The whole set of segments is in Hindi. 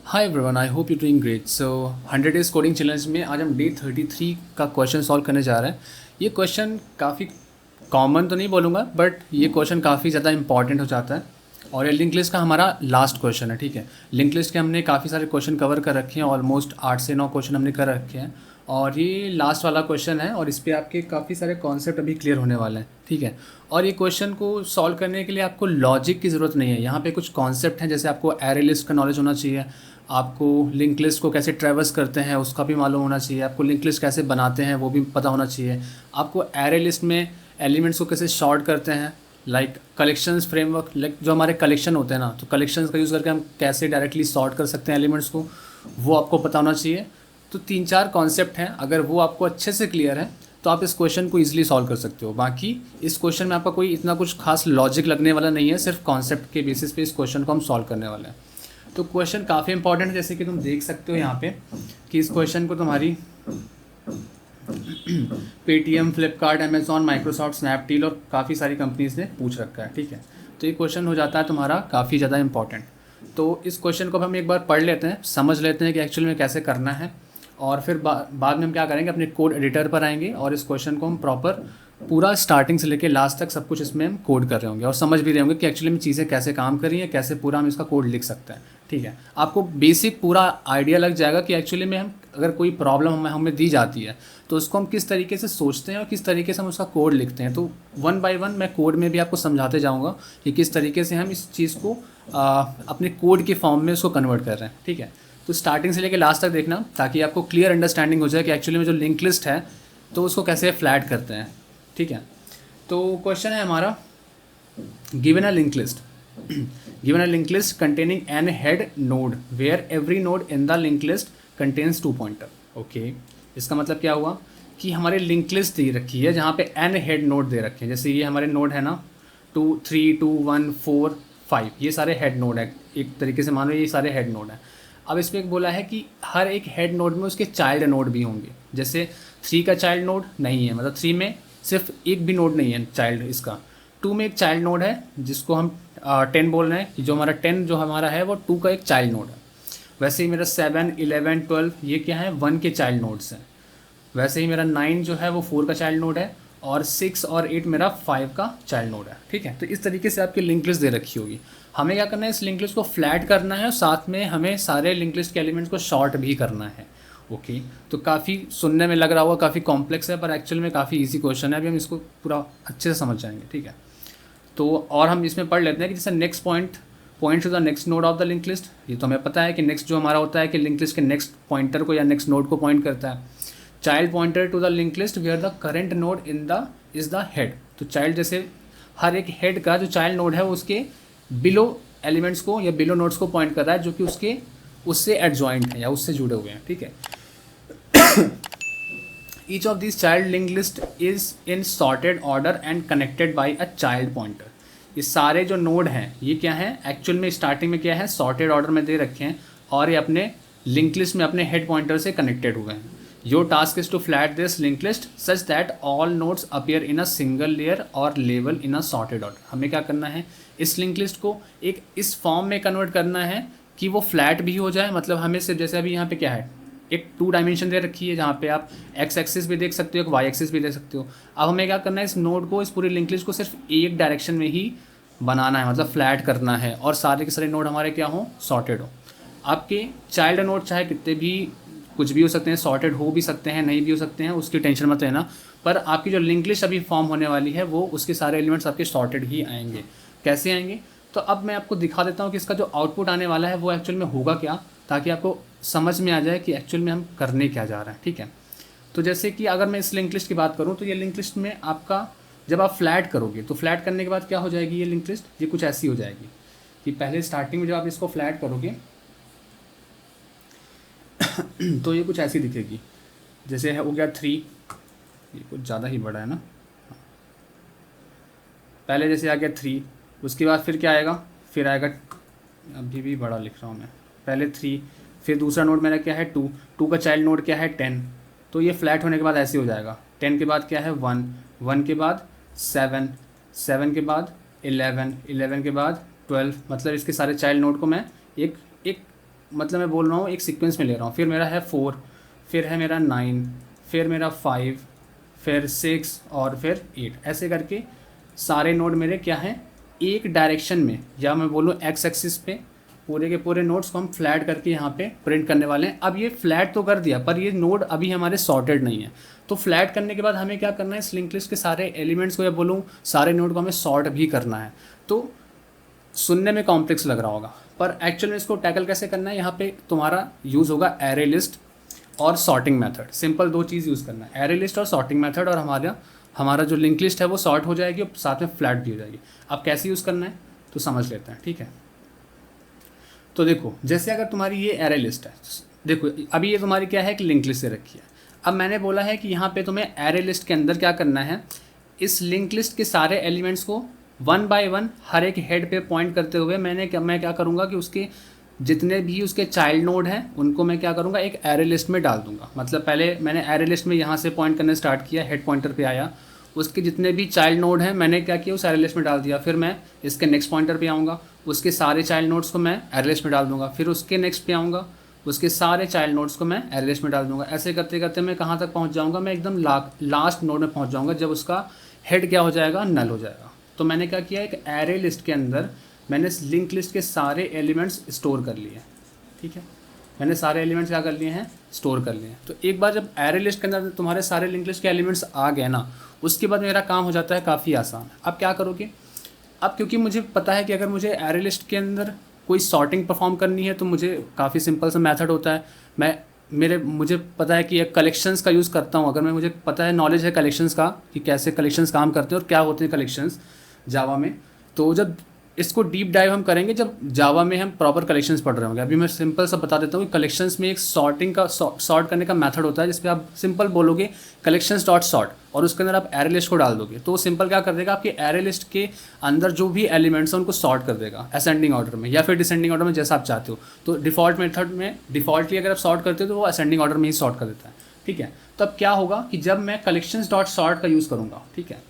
Hi everyone, I hope you doing great. So 100 days coding challenge में आज हम डे 33 का क्वेश्चन सॉल्व करने जा रहे हैं। ये क्वेश्चन काफ़ी कॉमन तो नहीं बोलूँगा, बट ये क्वेश्चन काफ़ी ज़्यादा इंपॉर्टेंट हो जाता है। और ये लिंक लिस्ट का हमारा लास्ट क्वेश्चन है, ठीक है। लिंक लिस्ट के हमने काफ़ी सारे क्वेश्चन कवर कर रखे हैं, ऑलमोस्ट 8 से 9 क्वेश्चन हमने कर रखे हैं और ये लास्ट वाला क्वेश्चन है और इस पर आपके काफ़ी सारे कॉन्सेप्ट अभी क्लियर होने वाले हैं, ठीक है। और ये क्वेश्चन को सॉल्व करने के लिए आपको लॉजिक की ज़रूरत नहीं है। यहाँ पे कुछ कॉन्सेप्ट हैं, जैसे आपको एरे लिस्ट का नॉलेज होना चाहिए, आपको लिंक लिस्ट को कैसे ट्रैवर्स करते हैं उसका भी मालूम होना चाहिए, आपको लिंक लिस्ट कैसे बनाते हैं वो भी पता होना चाहिए, आपको एरे लिस्ट में एलिमेंट्स को कैसे शॉर्ट करते हैं, लाइक कलेक्शंस फ्रेमवर्क, लाइक जो हमारे कलेक्शन होते हैं ना, तो कलेक्शंस का यूज़ करके हम कैसे डायरेक्टली सॉर्ट कर सकते हैं एलिमेंट्स को, वो आपको पता होना चाहिए। तो 3-4 कॉन्सेप्ट हैं, अगर वो आपको अच्छे से क्लियर है तो आप इस क्वेश्चन को ईजिली सॉल्व कर सकते हो। बाकी इस क्वेश्चन में आपका कोई इतना कुछ खास लॉजिक लगने वाला नहीं है, सिर्फ कॉन्सेप्ट के बेसिस पे इस क्वेश्चन को हम सॉल्व करने वाले हैं। तो क्वेश्चन काफ़ी इंपॉर्टेंट है, जैसे कि तुम देख सकते हो यहाँ पे कि इस क्वेश्चन को तुम्हारी Paytm, Flipkart, Amazon, Microsoft, Snapdeal और काफ़ी सारी कंपनीज ने पूछ रखा है, ठीक है। तो ये क्वेश्चन हो जाता है तुम्हारा काफ़ी ज़्यादा इंपॉर्टेंट। तो इस क्वेश्चन को हम एक बार पढ़ लेते हैं, समझ लेते हैं कि एक्चुअली में कैसे करना है, और फिर बाद में हम क्या करेंगे, अपने कोड एडिटर पर आएंगे और इस क्वेश्चन को हम प्रॉपर पूरा स्टार्टिंग से लेके लास्ट तक सब कुछ इसमें हम कोड कर रहे होंगे और समझ भी रहे होंगे कि एक्चुअली में चीज़ें कैसे काम कर रही हैं, कैसे पूरा हम इसका कोड लिख सकते हैं, ठीक है। आपको बेसिक पूरा आइडिया लग जाएगा कि एक्चुअली में हम अगर कोई प्रॉब्लम हमें दी जाती है तो उसको हम किस तरीके से सोचते हैं और किस तरीके से हम उसका कोड लिखते हैं। तो वन बाय वन मैं कोड में भी आपको समझाते जाऊँगा कि किस तरीके से हम इस चीज़ को अपने कोड के फॉर्म में उसको कन्वर्ट कर रहे हैं, ठीक है। तो स्टार्टिंग से लेकर लास्ट तक देखना ताकि आपको क्लियर अंडरस्टैंडिंग हो जाए कि एक्चुअली में जो लिंक लिस्ट है तो उसको कैसे फ्लैट करते हैं, ठीक है। तो क्वेश्चन है हमारा, given a link list given a linked list containing n head node where every node in the linked list contains 2 pointer। Okay, इसका मतलब क्या हुआ कि हमारे लिंक लिस्ट दे रखी है जहाँ पे n हेड नोड दे रखे हैं। जैसे ये हमारे नोड है ना 2, 3, 2, 1, 4, 5, ये सारे हेड नोड है, एक तरीके से मान लो ये सारे हेड नोड हैं। अब इसमें एक बोला है कि हर एक हेड नोड में उसके चाइल्ड नोड भी होंगे। जैसे 3 का चाइल्ड नोड नहीं है, मतलब 3 में सिर्फ एक भी नोड नहीं है चाइल्ड इसका। 2 में एक चाइल्ड नोड है जिसको हम 10 बोल रहे हैं, जो हमारा 10 जो हमारा है वो 2 का एक चाइल्ड नोड है। वैसे ही मेरा 7, 11, 12 ये क्या है, 1 के चाइल्ड नोड्स हैं। वैसे ही मेरा 9 जो है वो 4 का चाइल्ड नोड है और 6 और 8 मेरा 5 का चाइल्ड नोड है, ठीक है। तो इस तरीके से आपकी लिंक लिस्ट दे रखी होगी। हमें क्या करना है, इस लिंक लिस्ट को फ्लैट करना है और साथ में हमें सारे लिंक लिस्ट के एलिमेंट्स को शॉर्ट भी करना है। ओके, तो काफ़ी सुनने में लग रहा होगा काफ़ी कॉम्प्लेक्स है, पर एक्चुअल में काफ़ी ईजी क्वेश्चन है। अभी हम इसको पूरा अच्छे से समझ जाएंगे, ठीक है। तो और हम इसमें पढ़ लेते हैं कि जैसे next point two the next node of the link list. ये तो हमें पता है कि नेक्स्ट जो हमारा होता है कि लिंक लिस्ट के नेक्स्ट पॉइंटर को या नेक्स्ट नोड को पॉइंट करता है। Child pointer to the link list where the current node in the is the head. तो चाइल्ड जैसे हर एक हेड का जो चाइल्ड नोड है वो उसके बिलो एलिमेंट्स को या बिलो नोड्स को पॉइंट कर रहा है जो कि उससे एडजॉइंट है या उससे जुड़े हुए हैं, ठीक है। Each of these child linked list is in sorted order and connected by a child pointer। ये सारे जो नोड हैं ये क्या हैं, एक्चुअल में स्टार्टिंग में क्या है, सॉर्टेड ऑर्डर में दे रखे हैं और ये अपने लिंक लिस्ट में अपने हेड पॉइंटर से कनेक्टेड हुए हैं। Your task is to flat this link list such that all nodes appear in a single layer और level in a sorted order. हमें क्या करना है, इस लिंक लिस्ट को एक इस फॉर्म में कन्वर्ट करना है कि वो फ्लैट भी हो जाए। मतलब हमें सिर्फ जैसे अभी यहाँ पे क्या है, एक 2 डायमेंशन दे रखी है जहाँ पे आप एक्स एक्सिस भी देख सकते हो, एक वाई एक्सिस भी देख सकते हो। अब हमें क्या करना है, इस नोड को, इस पूरी लिंक लिस्ट को सिर्फ एक डायरेक्शन में ही बनाना है, मतलब फ्लैट करना है और सारे के सारे नोड हमारे क्या हो, सॉर्टेड हो। आपके चाइल्ड नोड चाहे कितने भी कुछ भी हो सकते हैं, सॉर्टेड हो भी सकते हैं, नहीं भी हो सकते हैं, उसकी टेंशन मत लेना। पर आपकी जो लिंक लिस्ट अभी फॉर्म होने वाली है वो उसके सारे एलिमेंट्स आपके सॉर्टेड ही आएंगे। कैसे आएंगे, तो अब मैं आपको दिखा देता हूँ कि इसका जो आउटपुट आने वाला है वो एक्चुअल में होगा क्या, ताकि आपको समझ में आ जाए कि एक्चुअल में हम करने क्या जा रहे हैं, ठीक है। तो जैसे कि अगर मैं इस लिंक लिस्ट की बात करूँ तो ये लिंक लिस्ट में आपका जब आप फ्लैट करोगे तो फ्लैट करने के बाद क्या हो जाएगी, ये लिंक लिस्ट ये कुछ ऐसी हो जाएगी कि पहले स्टार्टिंग में जब आप इसको फ्लैट करोगे तो ये कुछ ऐसी दिखेगी। जैसे है हो गया 3, ये कुछ ज़्यादा ही बड़ा है ना, पहले जैसे आ गया 3, उसके बाद फिर क्या आएगा, फिर आएगा, अभी भी बड़ा लिख रहा हूँ मैं, पहले 3, फिर दूसरा नोड मेरा क्या है 2, 2 का चाइल्ड नोड क्या है 10। तो ये फ्लैट होने के बाद ऐसे हो जाएगा, 10 के बाद क्या है 1, 1 के बाद 7, 7 के बाद 11, 11 के बाद 12। मतलब इसके सारे चाइल्ड नोड को मैं एक एक मतलब मैं बोल रहा हूँ एक सीक्वेंस में ले रहा हूँ, फिर मेरा है 4, फिर है मेरा 9, फिर मेरा 5, फिर 6 और फिर 8, ऐसे करके सारे नोड मेरे क्या हैं एक डायरेक्शन में, या मैं बोलूँ एक्स एक्सिस पे पूरे के पूरे नोड्स को हम फ्लैट करके यहाँ पे प्रिंट करने वाले हैं। अब ये फ्लैट तो कर दिया पर ये नोड अभी हमारे सॉर्टेड नहीं है, तो फ्लैट करने के बाद हमें क्या करना है, इस लिंक लिस्ट के सारे एलिमेंट्स को या बोलूँ सारे नोड को हमें सॉर्ट भी करना है। तो सुनने में कॉम्प्लेक्स लग रहा होगा पर एक्चुअल में इसको टैकल कैसे करना है, यहाँ पे तुम्हारा यूज़ होगा एरे लिस्ट और सॉर्टिंग मेथड। सिंपल दो चीज़ यूज़ करना है, एरे लिस्ट और सॉर्टिंग मेथड, और हमारा जो लिंक लिस्ट है वो सॉर्ट हो जाएगी और साथ में फ्लैट भी हो जाएगी। अब कैसे यूज़ करना है तो समझ लेते हैं, ठीक है। तो देखो जैसे अगर तुम्हारी ये एरे लिस्ट है, देखो अभी ये तुम्हारी क्या है कि लिंक लिस्ट से रखी है। अब मैंने बोला है कि यहाँ पे तुम्हें एरे लिस्ट के अंदर क्या करना है, इस लिंक लिस्ट के सारे एलिमेंट्स को 1 बाय 1 हर एक हेड पे पॉइंट करते हुए मैं क्या करूँगा कि उसके जितने भी उसके चाइल्ड नोड हैं उनको मैं क्या करूँगा एक एरे लिस्ट में डाल दूँगा। मतलब पहले मैंने एरे लिस्ट में यहाँ से पॉइंट करने स्टार्ट किया, हेड पॉइंटर पे आया, उसके जितने भी चाइल्ड नोड हैं मैंने क्या किया उस एरे लिस्ट में डाल दिया। फिर मैं इसके नेक्स्ट पॉइंटर पे आऊँगा, उसके सारे चाइल्ड नोड्स को मैं एरे लिस्ट में डाल दूँगा। फिर उसके नेक्स्ट पे आऊँगा, उसके सारे चाइल्ड नोड्स को मैं एरे लिस्ट में डाल दूँगा। ऐसे करते करते मैं कहाँ तक पहुँच जाऊँगा, मैं एकदम लास्ट नोड में पहुँच जाऊँगा जब उसका हेड क्या हो जाएगा, नल हो जाएगा। तो मैंने क्या किया, एक एरे लिस्ट के अंदर मैंने लिंक लिस्ट के सारे एलिमेंट्स स्टोर कर लिए, ठीक है। मैंने सारे एलिमेंट्स क्या कर लिए हैं, स्टोर कर लिए हैं। तो एक बार जब एरे लिस्ट के अंदर तुम्हारे सारे लिंक लिस्ट के एलिमेंट्स आ गए ना, उसके बाद मेरा काम हो जाता है काफ़ी आसान। अब क्या करोगे, अब क्योंकि मुझे पता है कि अगर मुझे एरे लिस्ट के अंदर कोई सॉर्टिंग परफॉर्म करनी है तो मुझे काफ़ी सिंपल सा मेथड होता है। मुझे पता है कि एक कलेक्शंस का यूज़ करता हूँ। अगर मुझे पता है, नॉलेज है कलेक्शंस का कि कैसे कलेक्शंस काम करते हैं और क्या होते हैं कलेक्शंस जावा में। तो जब इसको डीप डाइव हम करेंगे जब जावा में हम प्रॉपर कलेक्शंस पढ़ रहे होंगे। अभी मैं सिंपल सा बता देता हूँ कि कलेक्शंस में एक सॉर्ट करने का मेथड होता है, जिसपे आप सिंपल बोलोगे कलेक्शंस डॉट सॉर्ट और उसके अंदर आप एरे लिस्ट को डाल दोगे तो सिंपल क्या कर देगा, आपके एरे लिस्ट के अंदर जो भी एलिमेंट्स हैं उनको सॉर्ट कर देगा असेंडिंग ऑर्डर में या फिर डिसेंडिंग ऑर्डर में, जैसा आप चाहते हो। तो डिफ़ॉल्ट मेथड में डिफ़ॉल्टली अगर आप सॉर्ट करते हो तो वो असेंडिंग ऑर्डर में ही सॉर्ट कर देता है, ठीक है। तो अब क्या होगा कि जब मैं कलेक्शंस डॉट सॉर्ट का यूज़ करूँगा, ठीक है,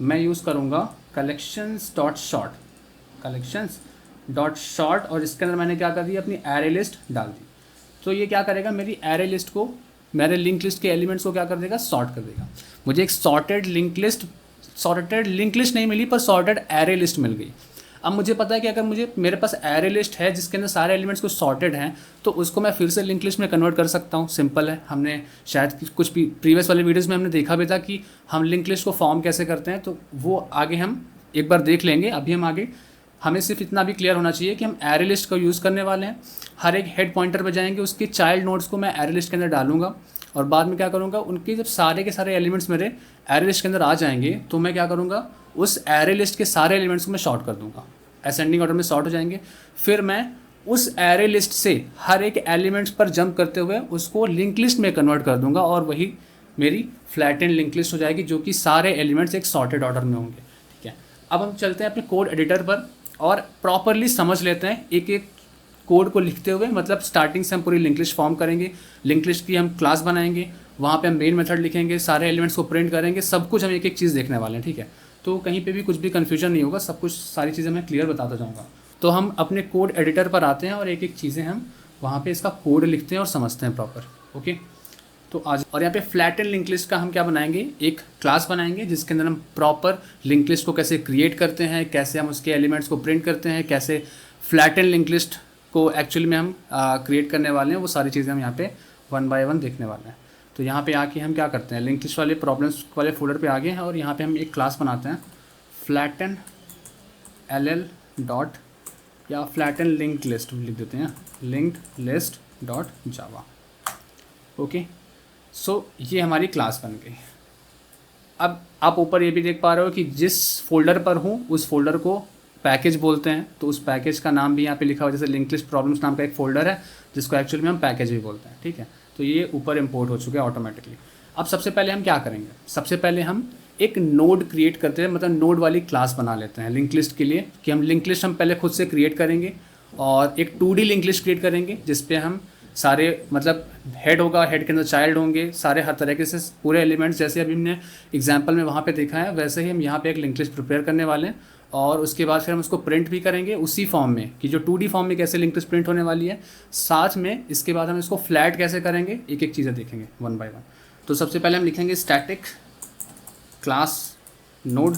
मैं यूज़ करूँगा कलेक्शंस डॉट सॉर्ट और इसके अंदर मैंने क्या कर दिया, अपनी एरे लिस्ट डाल दी। तो ये क्या करेगा, मेरी एरे लिस्ट को, मेरे लिंक लिस्ट के एलिमेंट्स को क्या कर देगा, सॉर्ट कर देगा। मुझे एक सॉर्टेड लिंक लिस्ट नहीं मिली पर सॉर्टेड एरे लिस्ट मिल गई। अब मुझे पता है कि अगर मेरे पास एरे लिस्ट है जिसके अंदर सारे एलिमेंट्स को सॉर्टेड हैं तो उसको मैं फिर से लिंक लिस्ट में कन्वर्ट कर सकता हूँ। सिंपल है, हमने शायद कुछ प्रीवियस वाले वीडियोज़ में हमने देखा भी था कि हम लिंक लिस्ट को फॉर्म कैसे करते हैं, तो वो आगे हम एक बार देख लेंगे। अभी हमें सिर्फ इतना भी क्लियर होना चाहिए कि हम एरे लिस्ट का यूज़ करने वाले हैं। हर एक हेड पॉइंटर पे जाएंगे, उसके चाइल्ड नोड्स को मैं एरे लिस्ट के अंदर डालूंगा और बाद में क्या करूँगा, उनके जब सारे के सारे एलिमेंट्स मेरे एरे लिस्ट के अंदर आ जाएंगे तो मैं क्या करूँगा, उस एरे लिस्ट के सारे एलिमेंट्स को मैं शॉर्ट कर दूँगा, असेंडिंग ऑर्डर में शॉर्ट हो जाएंगे। फिर मैं उस एरे लिस्ट से हर एक एलिमेंट्स पर जंप करते हुए उसको लिंक लिस्ट में कन्वर्ट कर दूँगा और वही मेरी फ्लैटेंड लिंक लिस्ट हो जाएगी, जो कि सारे एलिमेंट्स एक सॉर्टेड ऑर्डर में होंगे, ठीक है। अब हम चलते हैं अपने कोड एडिटर पर और प्रॉपरली समझ लेते हैं एक एक कोड को लिखते हुए। मतलब स्टार्टिंग से हम पूरी लिंक लिस्ट फॉर्म करेंगे, लिंक लिस्ट की हम क्लास बनाएंगे, वहाँ पे हम मेन मेथड लिखेंगे, सारे एलिमेंट्स को प्रिंट करेंगे, सब कुछ हम एक एक चीज़ देखने वाले हैं, ठीक है। तो कहीं पे भी कुछ भी कन्फ्यूजन नहीं होगा, सब कुछ सारी चीज़ें मैं क्लियर बताता जाऊँगा। तो हम अपने कोड एडिटर पर आते हैं और एक एक चीज़ें हम वहाँ पे इसका कोड लिखते हैं और समझते हैं प्रॉपर, ओके। तो आज और यहाँ पे फ्लैटेंड लिंक लिस्ट का हम क्या बनाएंगे, एक क्लास बनाएंगे जिसके अंदर हम प्रॉपर लिंक लिस्ट को कैसे क्रिएट करते हैं, कैसे हम उसके एलिमेंट्स को प्रिंट करते हैं, कैसे फ्लैटेंड लिंक लिस्ट को एक्चुअली में हम क्रिएट करने वाले हैं, वो सारी चीज़ें हम यहाँ पे 1 बाय 1 देखने वाले हैं। तो यहाँ पे आके हम क्या करते हैं, लिंक लिस्ट वाले प्रॉब्लम्स वाले फोल्डर पे आ गए हैं और यहाँ पे हम एक क्लास बनाते हैं फ्लैटेंड LL डॉट या फ्लैटेंड लिंक लिस्ट लिख देते हैं, link list dot Java, okay. So ये हमारी क्लास बन गई। अब आप ऊपर ये भी देख पा रहे हो कि जिस फोल्डर पर हूँ उस फोल्डर को पैकेज बोलते हैं, तो उस पैकेज का नाम भी यहाँ पे लिखा हुआ है, जैसे लिंक लिस्ट प्रॉब्लम्स नाम का एक फ़ोल्डर है जिसको एक्चुअली में हम पैकेज भी बोलते हैं, ठीक है। तो ये ऊपर इंपोर्ट हो चुके हैं ऑटोमेटिकली। अब सबसे पहले हम क्या करेंगे, सबसे पहले हम एक नोड क्रिएट करते हैं, मतलब नोड वाली क्लास बना लेते हैं लिंक लिस्ट के लिए, कि हम लिंक लिस्ट हम पहले खुद से क्रिएट करेंगे और एक 2D लिंक लिस्ट क्रिएट करेंगे जिसपे हम सारे, मतलब हेड होगा, हेड के अंदर चाइल्ड होंगे, सारे हर तरीके से पूरे एलिमेंट्स, जैसे अभी हमने एग्जांपल में वहाँ पे देखा है वैसे ही हम यहाँ पे एक लिंक लिस्ट प्रिपेयर करने वाले हैं और उसके बाद फिर हम उसको प्रिंट भी करेंगे उसी फॉर्म में कि जो 2D फॉर्म में कैसे लिंक लिस्ट प्रिंट होने वाली है। साथ में इसके बाद हम इसको फ्लैट कैसे करेंगे, एक एक चीज़ें देखेंगे वन बाय वन। तो सबसे पहले हम लिखेंगे स्टैटिक क्लास नोड,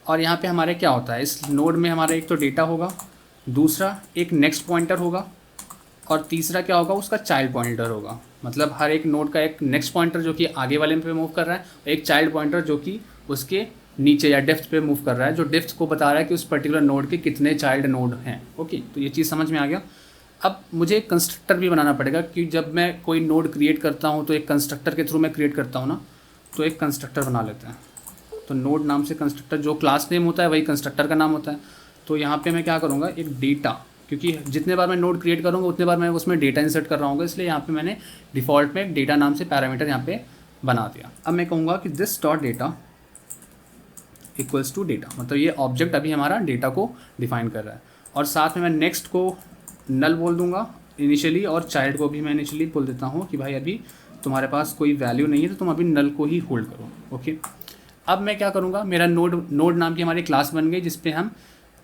और यहाँ पे हमारे क्या होता है, इस नोड में हमारा एक तो डेटा होगा, दूसरा एक नेक्स्ट पॉइंटर होगा, और तीसरा क्या होगा, उसका चाइल्ड पॉइंटर होगा। मतलब हर एक नोड का एक नेक्स्ट पॉइंटर जो कि आगे वाले पे मूव कर रहा है, और एक चाइल्ड पॉइंटर जो कि उसके नीचे या डेप्थ पे मूव कर रहा है, जो डेप्थ को बता रहा है कि उस पर्टिकुलर नोड के कितने चाइल्ड नोड हैं। ओके, तो ये चीज़ समझ में आ गया। अब मुझे एक कंस्ट्रक्टर भी बनाना पड़ेगा कि जब मैं कोई नोड क्रिएट करता हूँ तो एक कंस्ट्रक्टर के थ्रू मैं क्रिएट करता हूँ ना, तो एक कंस्ट्रक्टर बना लेते हैं। तो नोड नाम से कंस्ट्रक्टर, जो क्लास नेम होता है वही कंस्ट्रक्टर का नाम होता है। तो यहाँ पे मैं क्या करूँगा, एक डेटा, क्योंकि जितने बार मैं नोड क्रिएट करूँगा उतने बार मैं उसमें डेटा इंसर्ट कर रहा हूँ, इसलिए यहाँ पे मैंने डिफ़ॉल्ट में एक डेटा नाम से पैरामीटर यहाँ पे बना दिया। अब मैं कहूँगा कि this dot data equals to data, मतलब ये ऑब्जेक्ट अभी हमारा डेटा को डिफाइन कर रहा है, और साथ में मैं नेक्स्ट को नल बोल दूंगा इनिशियली, और चाइल्ड को भी मैं इनिशियली बोल देता हूँ कि भाई अभी तुम्हारे पास कोई वैल्यू नहीं है तो तुम अभी नल को ही होल्ड करो। ओके, अब मैं क्या करूँगा, मेरा नोड नाम की हमारी क्लास बन गई, जिसपे हम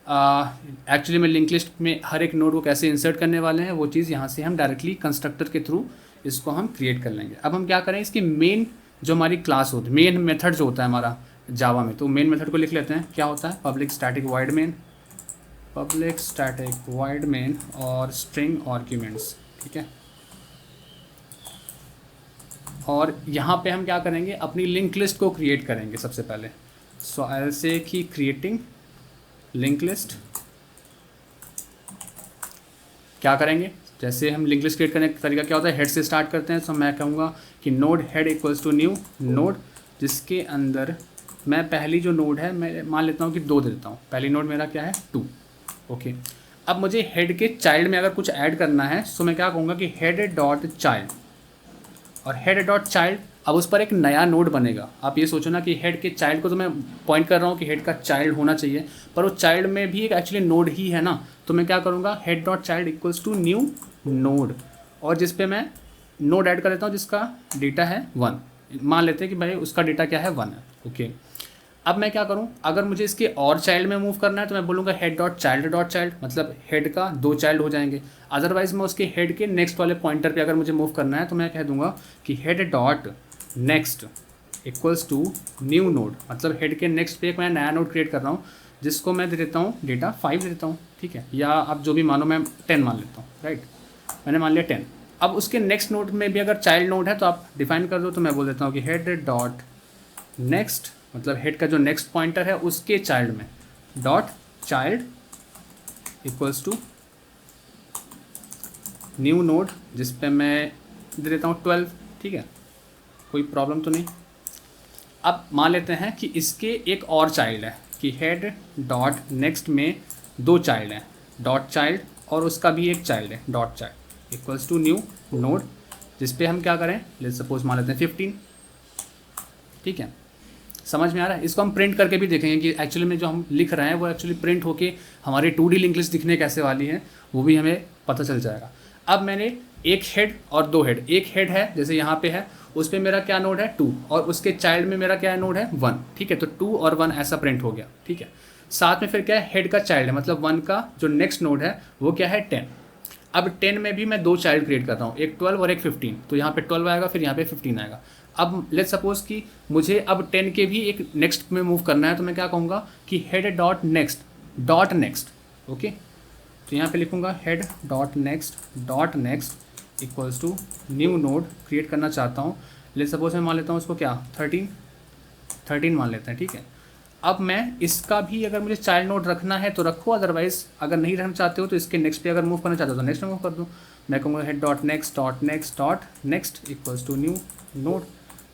एक्चुअली में लिंक लिस्ट में हर एक नोड को कैसे इंसर्ट करने वाले हैं वो चीज़ यहाँ से हम डायरेक्टली कंस्ट्रक्टर के थ्रू इसको हम क्रिएट कर लेंगे। अब हम क्या करें, इसकी मेन जो हमारी क्लास होती है, मेन मेथड जो होता है हमारा जावा में, तो मेन मेथड को लिख लेते हैं। क्या होता है, public static void main, public static void main और स्ट्रिंग आर्ग्यूमेंट्स। ठीक है, और यहाँ पे हम क्या करेंगे, अपनी लिंक लिस्ट को क्रिएट करेंगे सबसे पहले। सो आई विल से कि क्रिएटिंग लिंक लिस्ट। क्या करेंगे, जैसे हम लिंक लिस्ट क्रिएट करने का तरीका क्या होता है, हेड से स्टार्ट करते हैं। तो मैं कहूँगा कि node head equals to new node, जिसके अंदर मैं पहली जो नोड है मैं मान लेता हूँ कि 2 दे देता हूँ। पहली नोड मेरा क्या है, 2। ओके, अब मुझे हेड के चाइल्ड में अगर कुछ ऐड करना है तो मैं क्या कहूँगा कि हेड डॉट चाइल्ड, और हेड डॉट चाइल्ड, अब उस पर एक नया नोड बनेगा। आप ये सोचो ना कि हेड के चाइल्ड को तो मैं पॉइंट कर रहा हूँ कि हेड का चाइल्ड होना चाहिए, पर वो चाइल्ड में भी एक एक्चुअली नोड ही है ना, तो मैं क्या करूँगा, head dot child equals to new node, और जिस पे मैं नोड ऐड कर देता हूँ जिसका डेटा है 1। मान लेते हैं कि भाई उसका डेटा क्या है, 1 है। ओके, अब मैं क्या करूं, अगर मुझे इसके और चाइल्ड में मूव करना है तो मैं बोलूँगा हेड डॉट चाइल्ड, मतलब हेड का 2 चाइल्ड हो जाएंगे। अदरवाइज मैं उसके हेड के नेक्स्ट वाले पॉइंटर पे अगर मुझे मूव करना है तो मैं कह दूंगा कि head dot next equals to new node, मतलब हेड के नेक्स्ट पे एक मैं नया नोड क्रिएट कर रहा हूँ, जिसको मैं दे देता हूँ डेटा 5 दे देता हूँ। ठीक है, या आप जो भी मानो, मैं 10 मान लेता हूँ। राइट, मैंने मान लिया 10। अब उसके नेक्स्ट नोड में भी अगर चाइल्ड नोड है तो आप डिफाइन कर दो, तो मैं बोल देता हूँ कि हेड डॉट नेक्स्ट, मतलब हेड का जो नेक्स्ट पॉइंटर है उसके चाइल्ड में dot child equals to new node, जिस पे मैं दे देता हूँ 12। ठीक है, कोई प्रॉब्लम तो नहीं। अब मान लेते हैं कि इसके एक और चाइल्ड है, कि हेड डॉट नेक्स्ट में 2 चाइल्ड हैं, डॉट चाइल्ड, और उसका भी एक चाइल्ड है dot child equals to new node, जिस पे हम क्या करें, लेट्स सपोज मान लेते हैं 15। ठीक है, समझ में आ रहा है। इसको हम प्रिंट करके भी देखेंगे कि एक्चुअली में जो हम लिख रहे हैं वो एक्चुअली प्रिंट होके हमारी 2D लिंक लिस्ट दिखने कैसे वाली है, वो भी हमें पता चल जाएगा। अब मैंने एक हेड और 2 हेड, एक हेड है जैसे यहाँ पे है, उस पर मेरा क्या नोड है 2, और उसके चाइल्ड में मेरा क्या नोड है 1। ठीक है, तो 2 और 1 ऐसा प्रिंट हो गया। ठीक है, साथ में फिर क्या है, हेड का चाइल्ड है, मतलब 1 का जो नेक्स्ट नोड है वो क्या है 10। अब 10 में भी मैं 2 चाइल्ड क्रिएट करता हूँ, एक 12 और एक 15, तो यहाँ पे 12 आएगा, फिर यहाँ पे 15 आएगा। अब लेट्स सपोज कि मुझे अब 10 के भी एक नेक्स्ट में मूव करना है, तो मैं क्या कहूँगा कि हेड डॉट नेक्स्ट। ओके, तो यहाँ पे लिखूँगा head dot next equals to new node create करना चाहता हूँ। लेट्स सपोज मैं मान लेता हूँ उसको क्या 13 मान लेते हैं। ठीक है, अब मैं इसका भी अगर मुझे चाइल्ड नोड रखना है तो रखो, अदरवाइज अगर नहीं रखना चाहते हो तो इसके नेक्स्ट पे अगर मूव करना चाहते हो तो नेक्स्ट में मूव कर दो। मैं कहूँगा head dot next equals to new node,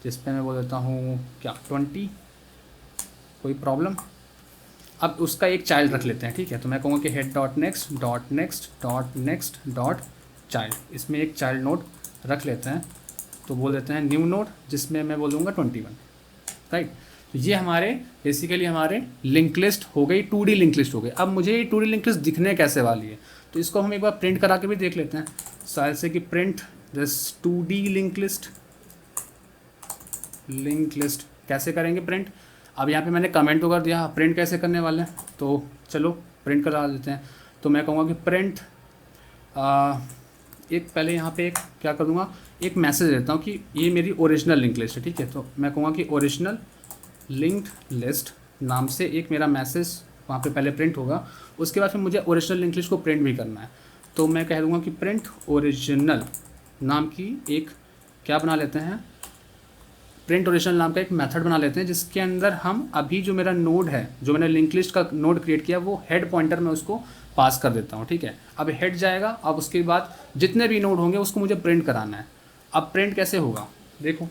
जिस पे मैं बोल देता हूँ क्या 20। कोई प्रॉब्लम। अब उसका एक चाइल्ड रख लेते हैं। ठीक है, तो मैं कहूँगा कि head dot next dot child, इसमें एक चाइल्ड नोड रख लेते हैं, तो बोल देते हैं न्यू नोड, जिसमें मैं बोलूँगा 21। राइट, तो ये हमारे बेसिकली हमारे लिंक लिस्ट हो गई, 2D लिंक लिस्ट हो गई। अब मुझे ये 2D लिंक लिस्ट दिखने कैसे वाली है, तो इसको हम एक बार प्रिंट करा के भी देख लेते हैं। शायद से कि print this 2D link list कैसे करेंगे प्रिंट। अब यहाँ पे मैंने कमेंट तो कर दिया, प्रिंट कैसे करने वाले हैं, तो चलो प्रिंट करा देते हैं। तो मैं कहूँगा कि प्रिंट एक पहले यहाँ पे एक क्या कर दूँगा, एक मैसेज देता हूँ कि ये मेरी ओरिजिनल लिंक लिस्ट है, ठीक है। तो मैं कहूँगा कि ओरिजिनल लिंक्ड लिस्ट नाम से एक मेरा मैसेज वहाँ पे पहले प्रिंट होगा। उसके बाद फिर मुझे ओरिजिनल लिंक लिस्ट को प्रिंट भी करना है, तो मैं कह दूँगा कि प्रिंट ओरिजिनल नाम की एक क्या बना लेते हैं, प्रिंट ओरिजिनल नाम का एक मेथड बना लेते हैं, जिसके अंदर हम अभी जो मेरा नोड है, जो मैंने लिंक लिस्ट का नोड क्रिएट किया, वो हेड पॉइंटर में उसको पास कर देता हूँ, ठीक है। अब हेड जाएगा, अब उसके बाद जितने भी नोड होंगे उसको मुझे प्रिंट कराना है। अब प्रिंट कैसे होगा देखो,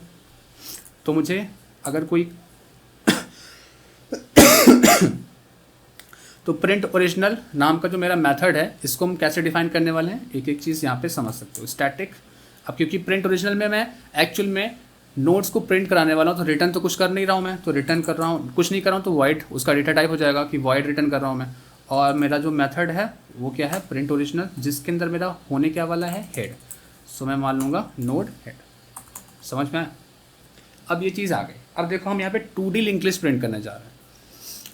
तो मुझे अगर कोई तो प्रिंट ओरिजिनल नाम का जो मेरा मेथड है, इसको हम कैसे डिफाइन करने वाले हैं, एक एक चीज़ यहाँ पे समझ सकते हो। स्टैटिक, अब क्योंकि प्रिंट ओरिजिनल में मैं एक्चुअल में नोट्स को प्रिंट कराने वाला हूँ, तो रिटर्न तो कुछ कर नहीं रहा हूँ मैं, तो रिटर्न कर रहा हूँ, कुछ नहीं कर रहा हूँ, तो वाइड उसका डेटा टाइप हो जाएगा कि वाइड रिटर्न कर रहा हूँ मैं। और मेरा जो मेथड है वो क्या है, प्रिंट ओरिजिनल, जिसके अंदर मेरा होने क्या वाला है, हेड। सो मैं मान लूँगा नोड हेड। समझ में आया? अब ये चीज़ आ गई। अब देखो हम यहाँ पे 2D लिंक लिस्ट प्रिंट करने जा रहे हैं।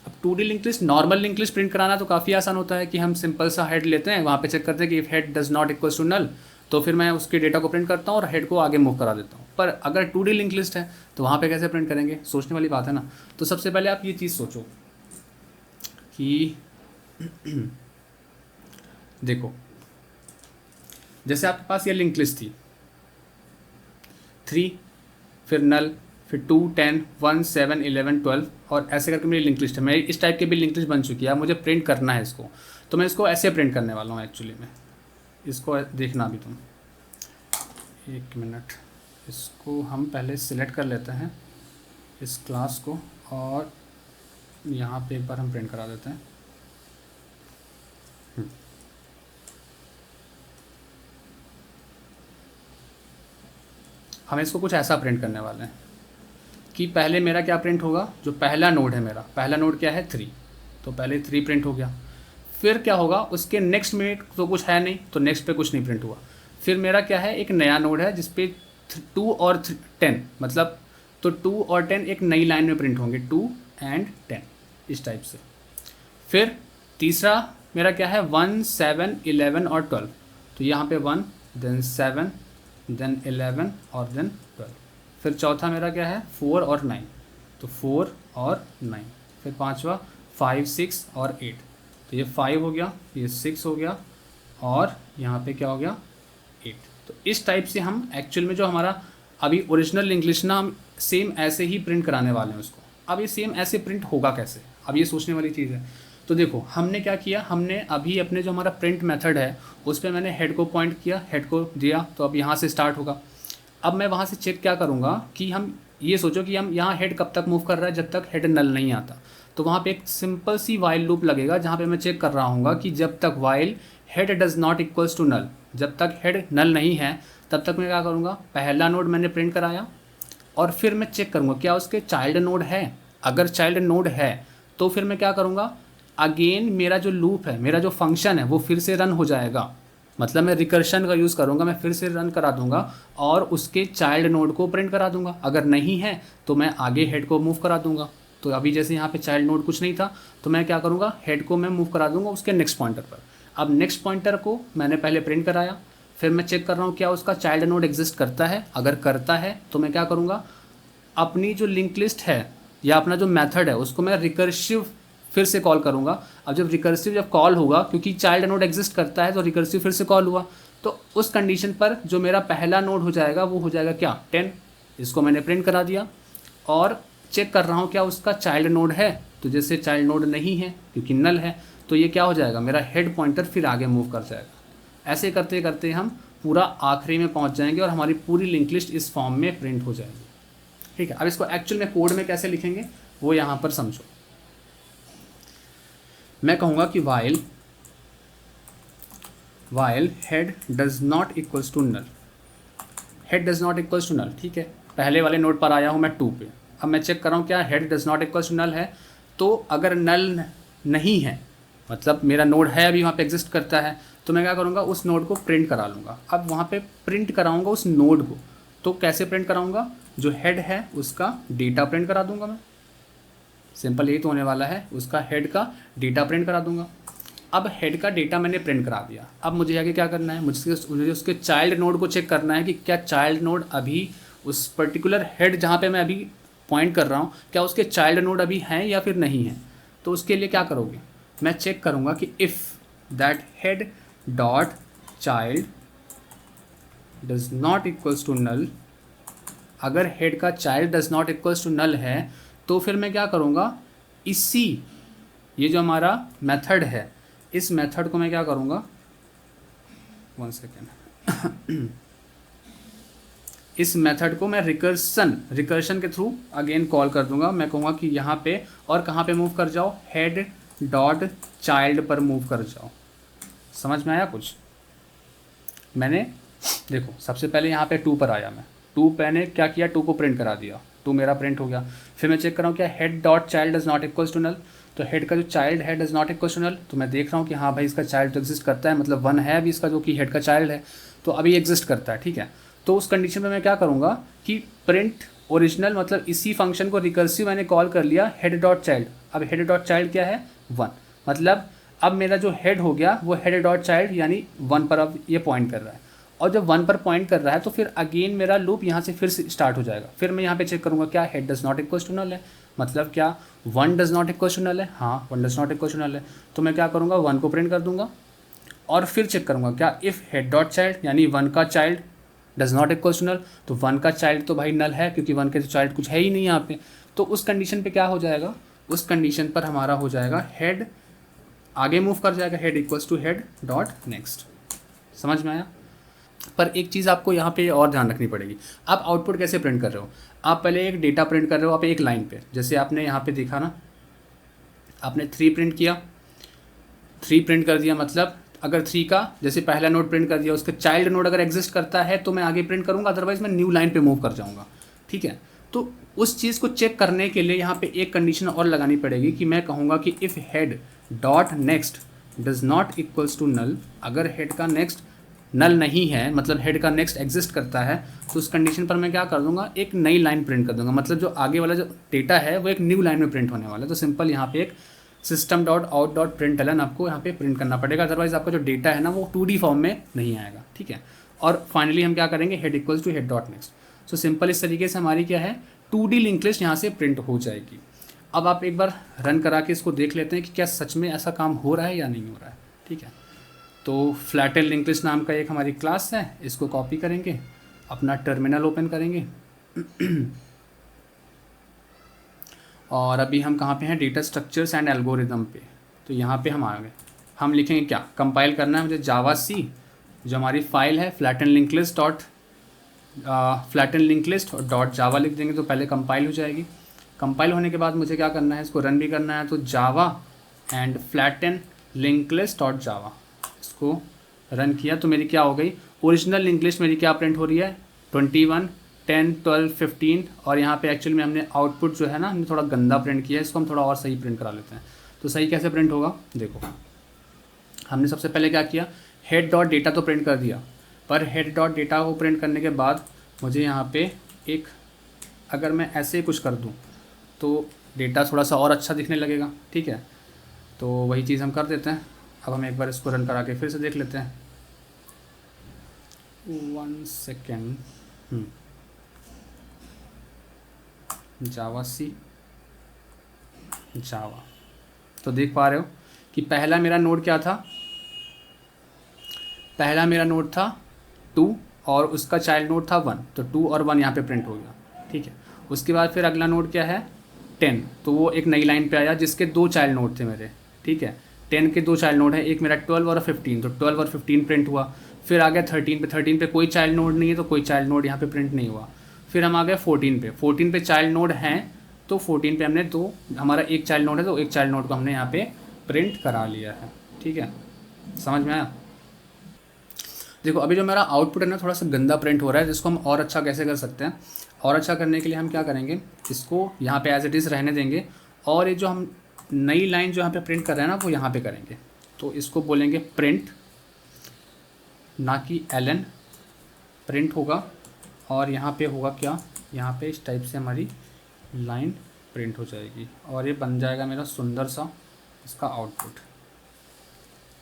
अब 2D link list, normal link list print कराना तो काफ़ी आसान होता है कि हम सिंपल सा हेड लेते हैं, वहाँ पे चेक करते हैं कि if head does not equals to null, तो फिर मैं उसके डेटा को प्रिंट करता हूँ और हेड को आगे मूव करा देता हूँ। पर अगर 2D लिंक लिस्ट है तो वहाँ पे कैसे प्रिंट करेंगे, सोचने वाली बात है ना। तो सबसे पहले आप ये चीज़ सोचो कि देखो, जैसे आपके पास ये लिंक लिस्ट थी 3, फिर नल, फिर 2, 10, 1, 7, 11, 12 और ऐसे करके मेरी लिंक लिस्ट है। मेरी इस टाइप की भी लिंक लिस्ट बन चुकी है। अब मुझे प्रिंट करना है इसको, तो मैं इसको ऐसे प्रिंट करने वाला हूँ एक्चुअली में। इसको देखना अभी तुम, एक मिनट, इसको हम पहले सिलेक्ट कर लेते हैं इस क्लास को, और यहाँ पे एक बार हम प्रिंट करा देते हैं। हम इसको कुछ ऐसा प्रिंट करने वाले हैं कि पहले मेरा क्या प्रिंट होगा, जो पहला नोड है मेरा, पहला नोड क्या है 3, तो पहले 3 प्रिंट हो गया। फिर क्या होगा, उसके नेक्स्ट में तो कुछ है नहीं, तो नेक्स्ट पे कुछ नहीं प्रिंट हुआ। फिर मेरा क्या है, एक नया नोड है जिस पे 2 और 10, मतलब तो 2 और 10 एक नई लाइन में प्रिंट होंगे, 2 and 10 इस टाइप से। फिर तीसरा मेरा क्या है, 1, 7, 11 और 12, तो यहाँ पे 1, देन 7, देन 11 और देन 12। फिर चौथा मेरा क्या है, 4 और 9, तो 4 और 9। फिर पांचवा 5, 6 और 8, तो ये 5 हो गया, ये 6 हो गया, और यहाँ पे क्या हो गया 8। तो इस टाइप से हम एक्चुअल में जो हमारा अभी ओरिजिनल लिंक लिस्ट ना, हम सेम ऐसे ही प्रिंट कराने वाले हैं उसको। अब ये सेम ऐसे प्रिंट होगा कैसे, अब ये सोचने वाली चीज़ है। तो देखो हमने क्या किया, हमने अभी अपने जो हमारा प्रिंट मेथड है उस पर मैंने हेड को पॉइंट किया, हेड को दिया, तो अब यहाँ से स्टार्ट होगा। अब मैं वहाँ से चेक क्या करूँगा कि हम ये सोचो कि हम यहाँ हेड कब तक मूव कर रहा है, जब तक हेड नल नहीं आता। तो वहाँ पे एक सिंपल सी वाइल लूप लगेगा, जहाँ पे मैं चेक कर रहा हूँगा कि जब तक while head does not equals to null, जब तक हेड नल नहीं है तब तक मैं क्या करूँगा, पहला नोड मैंने प्रिंट कराया, और फिर मैं चेक करूँगा क्या उसके चाइल्ड नोड है। अगर चाइल्ड नोड है तो फिर मैं क्या करूँगा, अगेन मेरा जो लूप है, मेरा जो फंक्शन है वो फिर से रन हो जाएगा। मतलब मैं रिकर्शन का यूज़ करूँगा, मैं फिर से रन करा दूंगा और उसके चाइल्ड नोड को प्रिंट करा दूंगा। अगर नहीं है तो मैं आगे हेड को मूव करा दूंगा। तो अभी जैसे यहाँ पे चाइल्ड नोड कुछ नहीं था, तो मैं क्या करूँगा, हेड को मैं मूव करा दूंगा उसके नेक्स्ट पॉइंटर पर। अब नेक्स्ट पॉइंटर को मैंने पहले प्रिंट कराया, फिर मैं चेक कर रहा हूँ क्या उसका चाइल्ड नोड एग्जिस्ट करता है। अगर करता है तो मैं क्या करूँगा, अपनी जो लिंक लिस्ट है या अपना जो मेथड है उसको मैं रिकर्सिव फिर से कॉल करूँगा। अब जब रिकर्सिव जब कॉल होगा, क्योंकि चाइल्ड नोड एग्जिस्ट करता है तो रिकर्सिव फिर से कॉल हुआ, तो उस कंडीशन पर जो मेरा पहला नोड हो जाएगा वो हो जाएगा क्या, 10। इसको मैंने प्रिंट करा दिया और चेक कर रहा हूँ क्या उसका चाइल्ड नोड है। तो जैसे चाइल्ड नोड नहीं है क्योंकि नल है, तो ये क्या हो जाएगा, मेरा हेड पॉइंटर फिर आगे मूव कर जाएगा। ऐसे करते करते हम पूरा आखिरी में पहुँच जाएंगे और हमारी पूरी लिंक लिस्ट इस फॉर्म में प्रिंट हो जाएगी। ठीक है, अब इसको एक्चुअल में कोड में कैसे लिखेंगे वो यहाँ पर समझो। मैं कहूँगा कि while head does not equals to null, head does not equals to null. ठीक है, पहले वाले नोड पर आया हूँ मैं 2 पे। अब मैं चेक कर रहा हूँ क्या head does not equals to null है। तो अगर नल नहीं है, मतलब मेरा नोड है अभी वहाँ पे एग्जिस्ट करता है, तो मैं क्या करूँगा, उस नोड को प्रिंट करा लूँगा। अब वहाँ पे प्रिंट कराऊँगा उस नोड को, तो कैसे प्रिंट कराऊँगा, जो हेड है उसका डेटा प्रिंट करा दूँगा मैं। सिंपल यही तो होने वाला है, उसका हेड का डेटा प्रिंट करा दूंगा। अब हेड का डेटा मैंने प्रिंट करा दिया, अब मुझे आगे क्या करना है, मुझे उसके चाइल्ड नोड को चेक करना है कि क्या चाइल्ड नोड अभी उस पर्टिकुलर हेड जहाँ पे मैं अभी पॉइंट कर रहा हूँ, क्या उसके चाइल्ड नोड अभी हैं या फिर नहीं हैं। तो उसके लिए क्या करोगे, मैं चेक करूँगा कि if that head dot child does not equals to null, अगर हेड का child does not equals to null है तो फिर मैं क्या करूँगा, इसी ये जो हमारा मेथड है, इस मेथड को मैं क्या करूँगा, 1 सेकेंड, इस मेथड को मैं रिकर्शन के थ्रू अगेन कॉल कर दूंगा। मैं कहूँगा कि यहाँ पे और कहाँ पे मूव कर जाओ, हेड डॉट चाइल्ड पर मूव कर जाओ। समझ में आया कुछ? मैंने देखो सबसे पहले यहाँ पे 2 पर आया, मैं 2 मैंने क्या किया, 2 को प्रिंट करा दिया, 2 मेरा प्रिंट हो गया। फिर मैं चेक कर रहा हूँ क्या head dot child does not equals to null, तो हेड का जो चाइल्ड है does not equals to null, तो मैं देख रहा हूँ कि हाँ भाई इसका चाइल्ड तो एग्जिस्ट करता है, मतलब 1 है अभी इसका जो कि हेड का चाइल्ड है, तो अभी एग्जिस्ट करता है। ठीक है, तो उस कंडीशन में मैं क्या करूँगा कि प्रिंट ओरिजिनल, मतलब इसी फंक्शन को रिकर्सिव मैंने कॉल कर लिया हेड डॉट चाइल्ड। अब हेड डॉट चाइल्ड क्या है, 1, मतलब अब मेरा जो हेड हो गया वो हेड डॉट चाइल्ड यानी 1 पर अब ये पॉइंट कर रहा है, और जब 1 पर पॉइंट कर रहा है तो फिर अगेन मेरा लूप यहाँ से फिर से स्टार्ट हो जाएगा। फिर मैं यहाँ पे चेक करूँगा क्या head does not equals to null है, मतलब क्या 1 does not equals to null है, हाँ 1 does not equals to null है, तो मैं क्या करूँगा 1 को प्रिंट कर दूंगा। और फिर चेक करूँगा क्या इफ़ हेड डॉट चाइल्ड यानी 1 का child does not equals to null, तो 1 का चाइल्ड तो भाई नल है क्योंकि 1 के चाइल्ड कुछ है ही नहीं यहाँ पे। तो उस कंडीशन पे क्या हो जाएगा, उस कंडीशन पर हमारा हो जाएगा हेड आगे मूव कर जाएगा, head equals to head dot next. समझ में आया? पर एक चीज़ आपको यहाँ पे और ध्यान रखनी पड़ेगी, आप आउटपुट कैसे प्रिंट कर रहे हो। आप पहले एक डेटा प्रिंट कर रहे हो आप एक लाइन पे, जैसे आपने यहाँ पे देखा ना, आपने 3 प्रिंट किया, 3 प्रिंट कर दिया, मतलब अगर 3 का जैसे पहला नोड प्रिंट कर दिया, उसका चाइल्ड नोड अगर एग्जिस्ट करता है तो मैं आगे प्रिंट करूँगा, अदरवाइज मैं न्यू लाइन पे मूव कर जाऊँगा। ठीक है, तो उस चीज़ को चेक करने के लिए यहाँ पे एक कंडीशन और लगानी पड़ेगी कि मैं कहूँगा कि if head dot next does not equals to null, अगर हेड का नेक्स्ट नल नहीं है, मतलब हेड का नेक्स्ट एग्जिस्ट करता है, तो उस कंडीशन पर मैं क्या कर दूंगा, एक नई लाइन प्रिंट कर दूंगा, मतलब जो आगे वाला जो डेटा है वो एक न्यू लाइन में प्रिंट होने वाला है। तो सिंपल यहाँ पे एक system dot out dot println आपको यहाँ पे प्रिंट करना पड़ेगा, अदरवाइज आपका जो डेटा है ना वो 2D फॉर्म में नहीं आएगा। ठीक है, और फाइनली हम क्या करेंगे, head equals to head dot next. So simple इस तरीके से हमारी क्या है 2D लिंक लिस्ट यहाँ से प्रिंट हो जाएगी। अब आप एक बार रन करा के इसको देख लेते हैं कि क्या सच में ऐसा काम हो रहा है या नहीं हो रहा है। ठीक है, तो फ्लैटेल लिंक लिस्ट नाम का एक हमारी क्लास है, इसको कॉपी करेंगे, अपना टर्मिनल ओपन करेंगे और अभी हम कहाँ पे हैं, डेटा स्ट्रक्चर्स एंड एल्गोरिदम पे। तो यहाँ पे हम आ गए, हम लिखेंगे क्या, कंपाइल करना है मुझे जावा सी, जो हमारी फाइल है फ्लैटेन लिंक लिस्ट डॉट जावा लिख देंगे तो पहले कंपाइल हो जाएगी। कंपाइल होने के बाद मुझे क्या करना है, इसको रन भी करना है, तो Java and flatten link list dot Java, इसको रन किया तो मेरी क्या हो गई, ओरिजिनल लिंक लिस्ट मेरी क्या प्रिंट हो रही है 21, 10, 12, 15, और यहाँ पे एक्चुअली में हमने आउटपुट जो है ना हमने थोड़ा गंदा प्रिंट किया है, इसको हम थोड़ा और सही प्रिंट करा लेते हैं। तो सही कैसे प्रिंट होगा, देखो हमने सबसे पहले क्या किया, हेड डॉट डेटा तो प्रिंट कर दिया, पर हेड डॉट डेटा को प्रिंट करने के बाद मुझे यहाँ पे एक, अगर मैं ऐसे कुछ कर दूँ तो डेटा थोड़ा सा और अच्छा दिखने लगेगा। ठीक है, तो वही चीज़ हम कर देते हैं। अब हम एक बार इसको रन करा के फिर से देख लेते हैं, 1 सेकेंड, जावा सी जावा, तो देख पा रहे हो कि पहला मेरा नोड क्या था, पहला मेरा नोड था 2 और उसका चाइल्ड नोड था 1, तो 2 और 1 यहाँ पे प्रिंट हो गया। ठीक है, उसके बाद फिर अगला नोड क्या है 10, तो वो एक नई लाइन पे आया जिसके 2 चाइल्ड नोड थे मेरे। ठीक है, 10 के 2 चाइल्ड नोड है, एक मेरा 12 और 15, तो 12 और 15 प्रिंट हुआ। फिर आ गया 13 पे कोई चाइल्ड नोड नहीं है तो कोई चाइल्ड नोड यहाँ पे प्रिंट नहीं हुआ। फिर हम आ गए 14 पे चाइल्ड नोड हैं, तो 14 पे हमने दो, हमारा एक चाइल्ड नोड है तो एक चाइल्ड नोड को हमने यहाँ पे प्रिंट करा लिया है। ठीक है, समझ में आया? देखो अभी जो मेरा आउटपुट है ना थोड़ा सा गंदा प्रिंट हो रहा है, जिसको हम और अच्छा कैसे कर सकते हैं, और अच्छा करने के लिए हम क्या करेंगे, इसको यहाँ पे एज इट इज़ रहने देंगे, और ये जो हम नई लाइन जो यहाँ पे प्रिंट कर रहे हैं ना वो यहाँ पे करेंगे। तो इसको बोलेंगे प्रिंट, ना कि एलन, प्रिंट होगा, और यहाँ पे होगा क्या, यहाँ पे इस टाइप से हमारी लाइन प्रिंट हो जाएगी और ये बन जाएगा मेरा सुंदर सा इसका आउटपुट।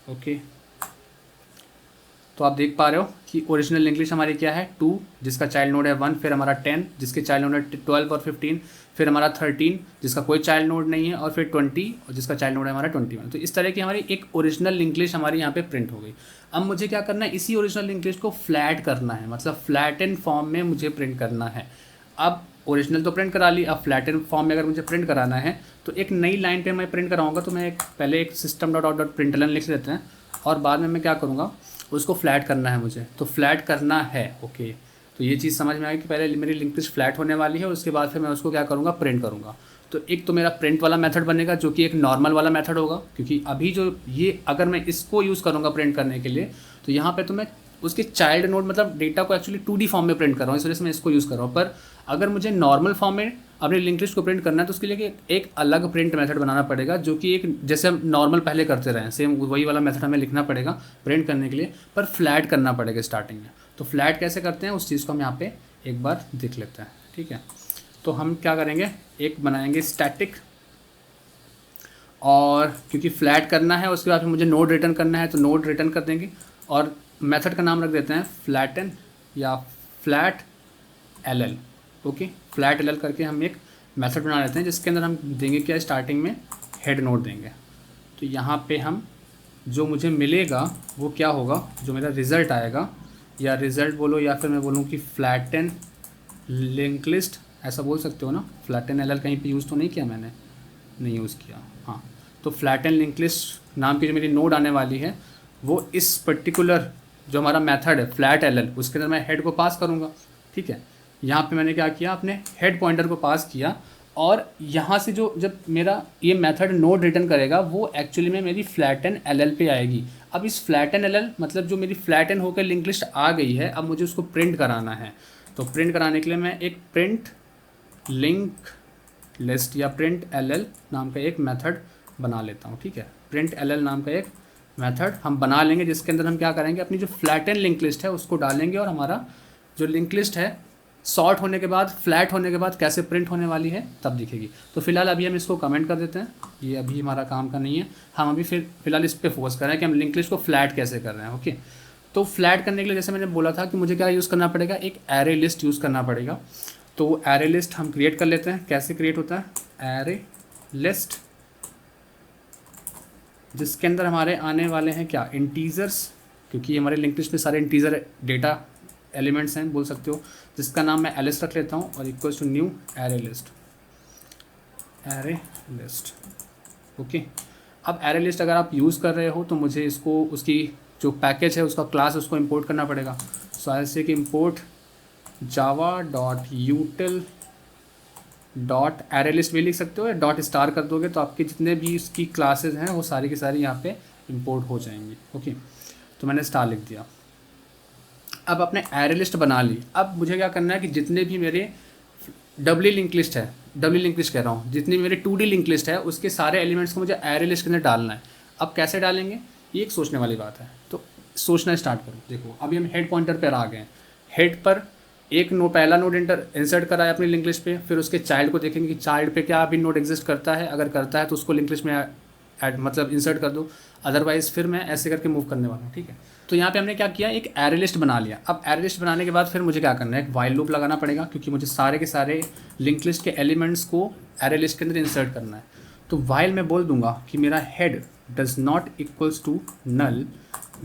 ओके, तो आप देख पा रहे हो कि ओरिजिनल इंग्लिश हमारी क्या है 2, जिसका चाइल्ड नोड है 1, फिर हमारा 10 जिसके चाइल्ड नोड है 12 और 15, फिर हमारा 13 जिसका कोई चाइल्ड नोड नहीं है, और फिर 20 और जिसका चाइल्ड नोड है हमारा 21। तो इस तरह की हमारी एक ओरिजिनल इंग्लिश हमारी यहाँ पे प्रिंट हो गई। अब मुझे क्या करना है, इसी ओरिजिनल इंग्लिश को फ्लैट करना है, मतलब फ्लैटन फॉर्म में मुझे प्रिंट करना है। अब ओरिजिनल तो प्रिंट करा ली, अब फ्लैटन फॉर्म में अगर मुझे प्रिंट कराना है तो एक नई लाइन पे मैं प्रिंट कराऊंगा। तो मैं पहले एक system.out.println लिख देते हैं और बाद में मैं क्या करूँगा, उसको फ्लैट करना है मुझे, तो फ्लैट करना है। ओके, तो ये चीज़ समझ में आ गई कि पहले मेरी लिंक लिस्ट फ्लैट होने वाली है, उसके बाद फिर मैं उसको क्या करूँगा, प्रिंट करूँगा। तो एक तो मेरा प्रिंट वाला मेथड बनेगा जो कि एक नॉर्मल वाला मेथड होगा, क्योंकि अभी जो ये अगर मैं इसको यूज़ करूँगा प्रिंट करने के लिए तो यहाँ पे तो मैं उसके चाइल्ड नोड मतलब डेटा को एक्चुअली 2D फॉर्म में प्रिंट कर रहा हूँ, इस वजह से मैं इसको यूज़ कर रहा हूँ। पर अगर मुझे नॉर्मल फॉर्म में अपनी लिंक लिस्ट को प्रिंट करना है तो उसके लिए एक अलग प्रिंट मेथड बनाना पड़ेगा, जो कि एक जैसे हम नॉर्मल पहले करते रहे सेम वही वाला मेथड हमें लिखना पड़ेगा प्रिंट करने के लिए, पर फ्लैट करना पड़ेगा स्टार्टिंग में। तो फ्लैट कैसे करते हैं उस चीज़ को हम यहाँ पे एक बार देख लेते हैं। ठीक है, तो हम क्या करेंगे, एक बनाएंगे स्टैटिक, और क्योंकि फ्लैट करना है उसके बाद फिर मुझे नोड रिटर्न करना है तो नोड रिटर्न कर देंगे, और मेथड का नाम रख देते हैं फ्लैटन या flat LL। Okay, flat LL करके हम एक मेथड बना लेते हैं जिसके अंदर हम देंगे क्या, स्टार्टिंग में हेड नोड देंगे। तो यहाँ पे हम जो मुझे मिलेगा वो क्या होगा, जो मेरा रिज़ल्ट आएगा, या रिज़ल्ट बोलो या फिर मैं बोलूँ कि फ्लैटन लिंक लिस्ट, ऐसा बोल सकते हो ना। फ्लैटन LL कहीं पे यूज़ तो नहीं किया मैंने, नहीं यूज़ किया, हाँ। तो फ्लैटन लिंक लिस्ट नाम की जो मेरी नोड आने वाली है वो इस पर्टिकुलर जो हमारा मेथड है फ्लैट LL, उसके अंदर मैं हेड को पास करूँगा। ठीक है, यहाँ पे मैंने क्या किया, अपने हेड पॉइंटर को पास किया, और यहाँ से जो जब मेरा ये मेथड नोड रिटर्न करेगा वो एक्चुअली में मेरी फ्लैटन LL पे आएगी। अब इस फ्लैटन LL मतलब जो मेरी फ्लैटन होकर लिंक लिस्ट आ गई है, अब मुझे उसको प्रिंट कराना है। तो प्रिंट कराने के लिए मैं एक प्रिंट लिंक लिस्ट या प्रिंट LL नाम का एक मेथड बना लेता हूँ। ठीक है, प्रिंट LL नाम का एक मेथड हम बना लेंगे जिसके अंदर हम क्या करेंगे, अपनी जो फ्लैटन लिंक लिस्ट है उसको डालेंगे, और हमारा जो लिंक लिस्ट है सॉर्ट होने के बाद, फ्लैट होने के बाद कैसे प्रिंट होने वाली है तब दिखेगी। तो फिलहाल अभी हम इसको कमेंट कर देते हैं, ये अभी हमारा काम का नहीं है, हम अभी फिलहाल इस पर फोकस कर रहे हैं कि हम लिंक लिस्ट को फ्लैट कैसे कर रहे हैं। ओके, तो फ्लैट करने के लिए जैसे मैंने बोला था कि मुझे क्या यूज़ करना पड़ेगा, एक एरे लिस्ट यूज़ करना पड़ेगा। तो एरे लिस्ट हम क्रिएट कर लेते हैं। कैसे क्रिएट होता है, एरे लिस्ट, जिसके अंदर हमारे आने वाले हैं क्या, इंटीजर्स, क्योंकि हमारे लिंक लिस्ट में सारे इंटीजर डेटा एलिमेंट्स हैं बोल सकते हो, जिसका नाम मैं एलिस्ट रख लेता हूँ, और equals to new array list, array list. Okay, अब एरे लिस्ट अगर आप यूज़ कर रहे हो तो मुझे इसको उसकी जो पैकेज है उसका क्लास उसको इंपोर्ट करना पड़ेगा। सो ऐसे कि import java.util dot array list भी लिख सकते हो, या डॉट स्टार कर दोगे तो आपके जितने भी इसकी क्लासेस हैं वो सारी की सारी यहाँ पे इंपोर्ट हो जाएंगी। ओके, तो मैंने स्टार लिख दिया। अब अपने एरे लिस्ट बना ली। अब मुझे क्या करना है कि जितने भी मेरे डब्ली लिंक लिस्ट है, डब्ली लिंक लिस्ट कह रहा हूँ, जितनी मेरी 2D लिंक लिस्ट है उसके सारे एलिमेंट्स को मुझे एरे लिस्ट के अंदर डालना है। अब कैसे डालेंगे, ये एक सोचने वाली बात है, तो सोचना स्टार्ट करो। देखो अभी हम हेड पॉइंटर पर आ गए हैं, हेड पर एक नोड, पहला नोड इंसर्ट करा है अपनी लिंक लिस्ट पे, फिर उसके चाइल्ड को देखेंगे कि चाइल्ड पे क्या अभी नोड एग्जिस्ट करता है, अगर करता है तो उसको लिंक लिस्ट में ऐड मतलब इंसर्ट कर दो, अदरवाइज फिर मैं ऐसे करके मूव करने वाला हूँ। ठीक है, तो यहाँ पे हमने क्या किया, एक एरे लिस्ट बना लिया। अब एरे लिस्ट बनाने के बाद फिर मुझे क्या करना है, एक वाइल लूप लगाना पड़ेगा, क्योंकि मुझे सारे के सारे लिंक लिस्ट के एलिमेंट्स को एरे लिस्ट के अंदर इंसर्ट करना है। तो वाइल मैं बोल दूंगा कि मेरा head does not equals to null,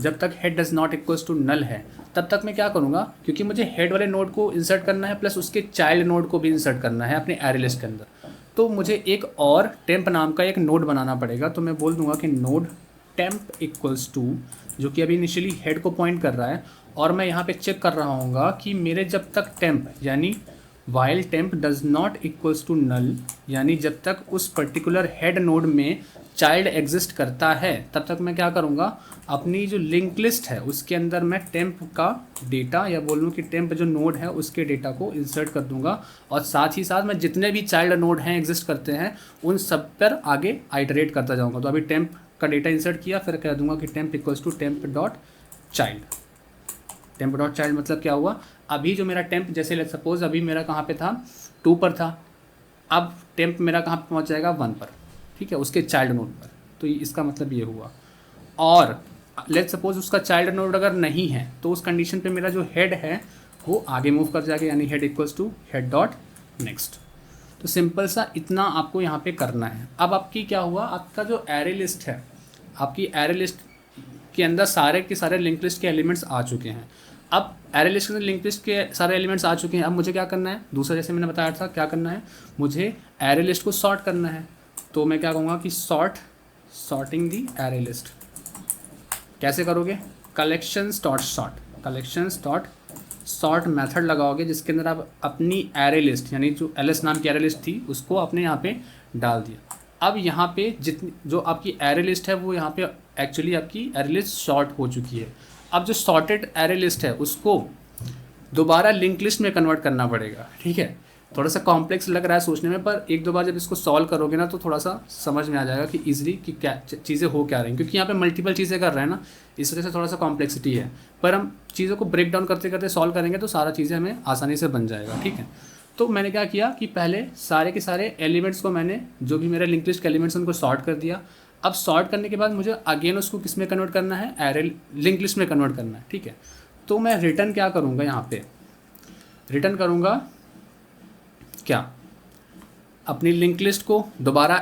जब तक head does not equals to null है तब तक मैं क्या करूँगा, क्योंकि मुझे हेड वाले नोड को इंसर्ट करना है प्लस उसके चाइल्ड नोड को भी इंसर्ट करना है अपने एरे लिस्ट के अंदर, तो मुझे एक और टेम्प नाम का एक नोड बनाना पड़ेगा। तो मैं बोल दूंगा कि नोड टेम्प इक्वल्स टू, जो कि अभी इनिशियली हेड को पॉइंट कर रहा है, और मैं यहाँ पे चेक कर रहा हूँगा कि मेरे जब तक टेम्प यानी while temp does not equals to null, यानी जब तक उस पर्टिकुलर हेड नोड में चाइल्ड एग्जिस्ट करता है तब तक मैं क्या करूँगा, अपनी जो लिंक लिस्ट है उसके अंदर मैं टेम्प का डेटा, या बोल लूँ कि टेम्प जो नोड है उसके डेटा को इंसर्ट कर दूंगा, और साथ ही साथ मैं जितने भी चाइल्ड नोड हैं एग्जिस्ट करते हैं उन सब पर आगे आइटरेट करता जाऊँगा। तो अभी टेम्प का डेटा इंसर्ट किया, फिर कह दूंगा कि temp equals to temp dot child. Temp dot child मतलब क्या हुआ, अभी जो मेरा टेम्प, जैसे लेट सपोज अभी मेरा कहाँ पे था, 2 पर था, अब टेम्प मेरा कहाँ पर पहुँच जाएगा 1 पर, ठीक है, उसके चाइल्ड नोड पर। तो इसका मतलब ये हुआ। और लेट सपोज उसका चाइल्ड नोड अगर नहीं है तो उस कंडीशन पे मेरा जो हेड है वो आगे मूव कर जाएगा, यानी head equals to head dot next. तो सिंपल सा इतना आपको यहाँ पे करना है। अब आपकी क्या हुआ, आपका जो एरे लिस्ट है, आपकी एरे लिस्ट के अंदर सारे के सारे लिंक लिस्ट के एलिमेंट्स आ चुके हैं। अब एरे लिस्ट के अंदर लिंक लिस्ट के सारे एलिमेंट्स आ चुके हैं। अब मुझे क्या करना है, दूसरा जैसे मैंने बताया था क्या करना है, मुझे एरे लिस्ट को सॉर्ट करना है। तो मैं क्या कहूँगा कि सॉर्टिंग दी एरे लिस्ट। कैसे करोगे, कलेक्शंस डॉट सॉर्ट मेथड लगाओगे, जिसके अंदर आप अपनी एरे लिस्ट यानी जो ls नाम की एरे लिस्ट थी उसको आपने यहाँ पे डाल दिया। अब यहाँ पे जितनी जो आपकी एरे लिस्ट है वो यहाँ पे एक्चुअली आपकी एरे लिस्ट सॉर्ट हो चुकी है। अब जो सॉर्टेड एरे लिस्ट है उसको दोबारा लिंक लिस्ट में कन्वर्ट करना पड़ेगा, ठीक है। थोड़ा सा कॉम्प्लेक्स लग रहा है सोचने में, पर एक दो बार जब इसको सॉल्व करोगे ना तो थोड़ा सा समझ में आ जाएगा कि ईजिली कि क्या चीज़ें हो क्या रही हैं, क्योंकि यहाँ पे मल्टीपल चीज़ें कर रहे हैं ना, इस वजह से थोड़ा सा कॉम्प्लेक्सिटी है। पर हम चीज़ों को ब्रेक डाउन करते करते सॉल्व करेंगे तो सारा चीज़ें हमें आसानी से बन जाएगा, ठीक है। तो मैंने क्या किया कि पहले सारे के सारे एलिमेंट्स को मैंने जो भी मेरे लिंक लिस्ट के एलिमेंट्स उनको सॉर्ट कर दिया। अब सॉर्ट करने के बाद मुझे अगेन उसको किस में कन्वर्ट करना है, एरे लिंक लिस्ट में कन्वर्ट करना है, ठीक है। तो मैं रिटर्न क्या करूँगा, यहाँ पे रिटर्न करूँगा क्या, अपनी लिंक लिस्ट को दोबारा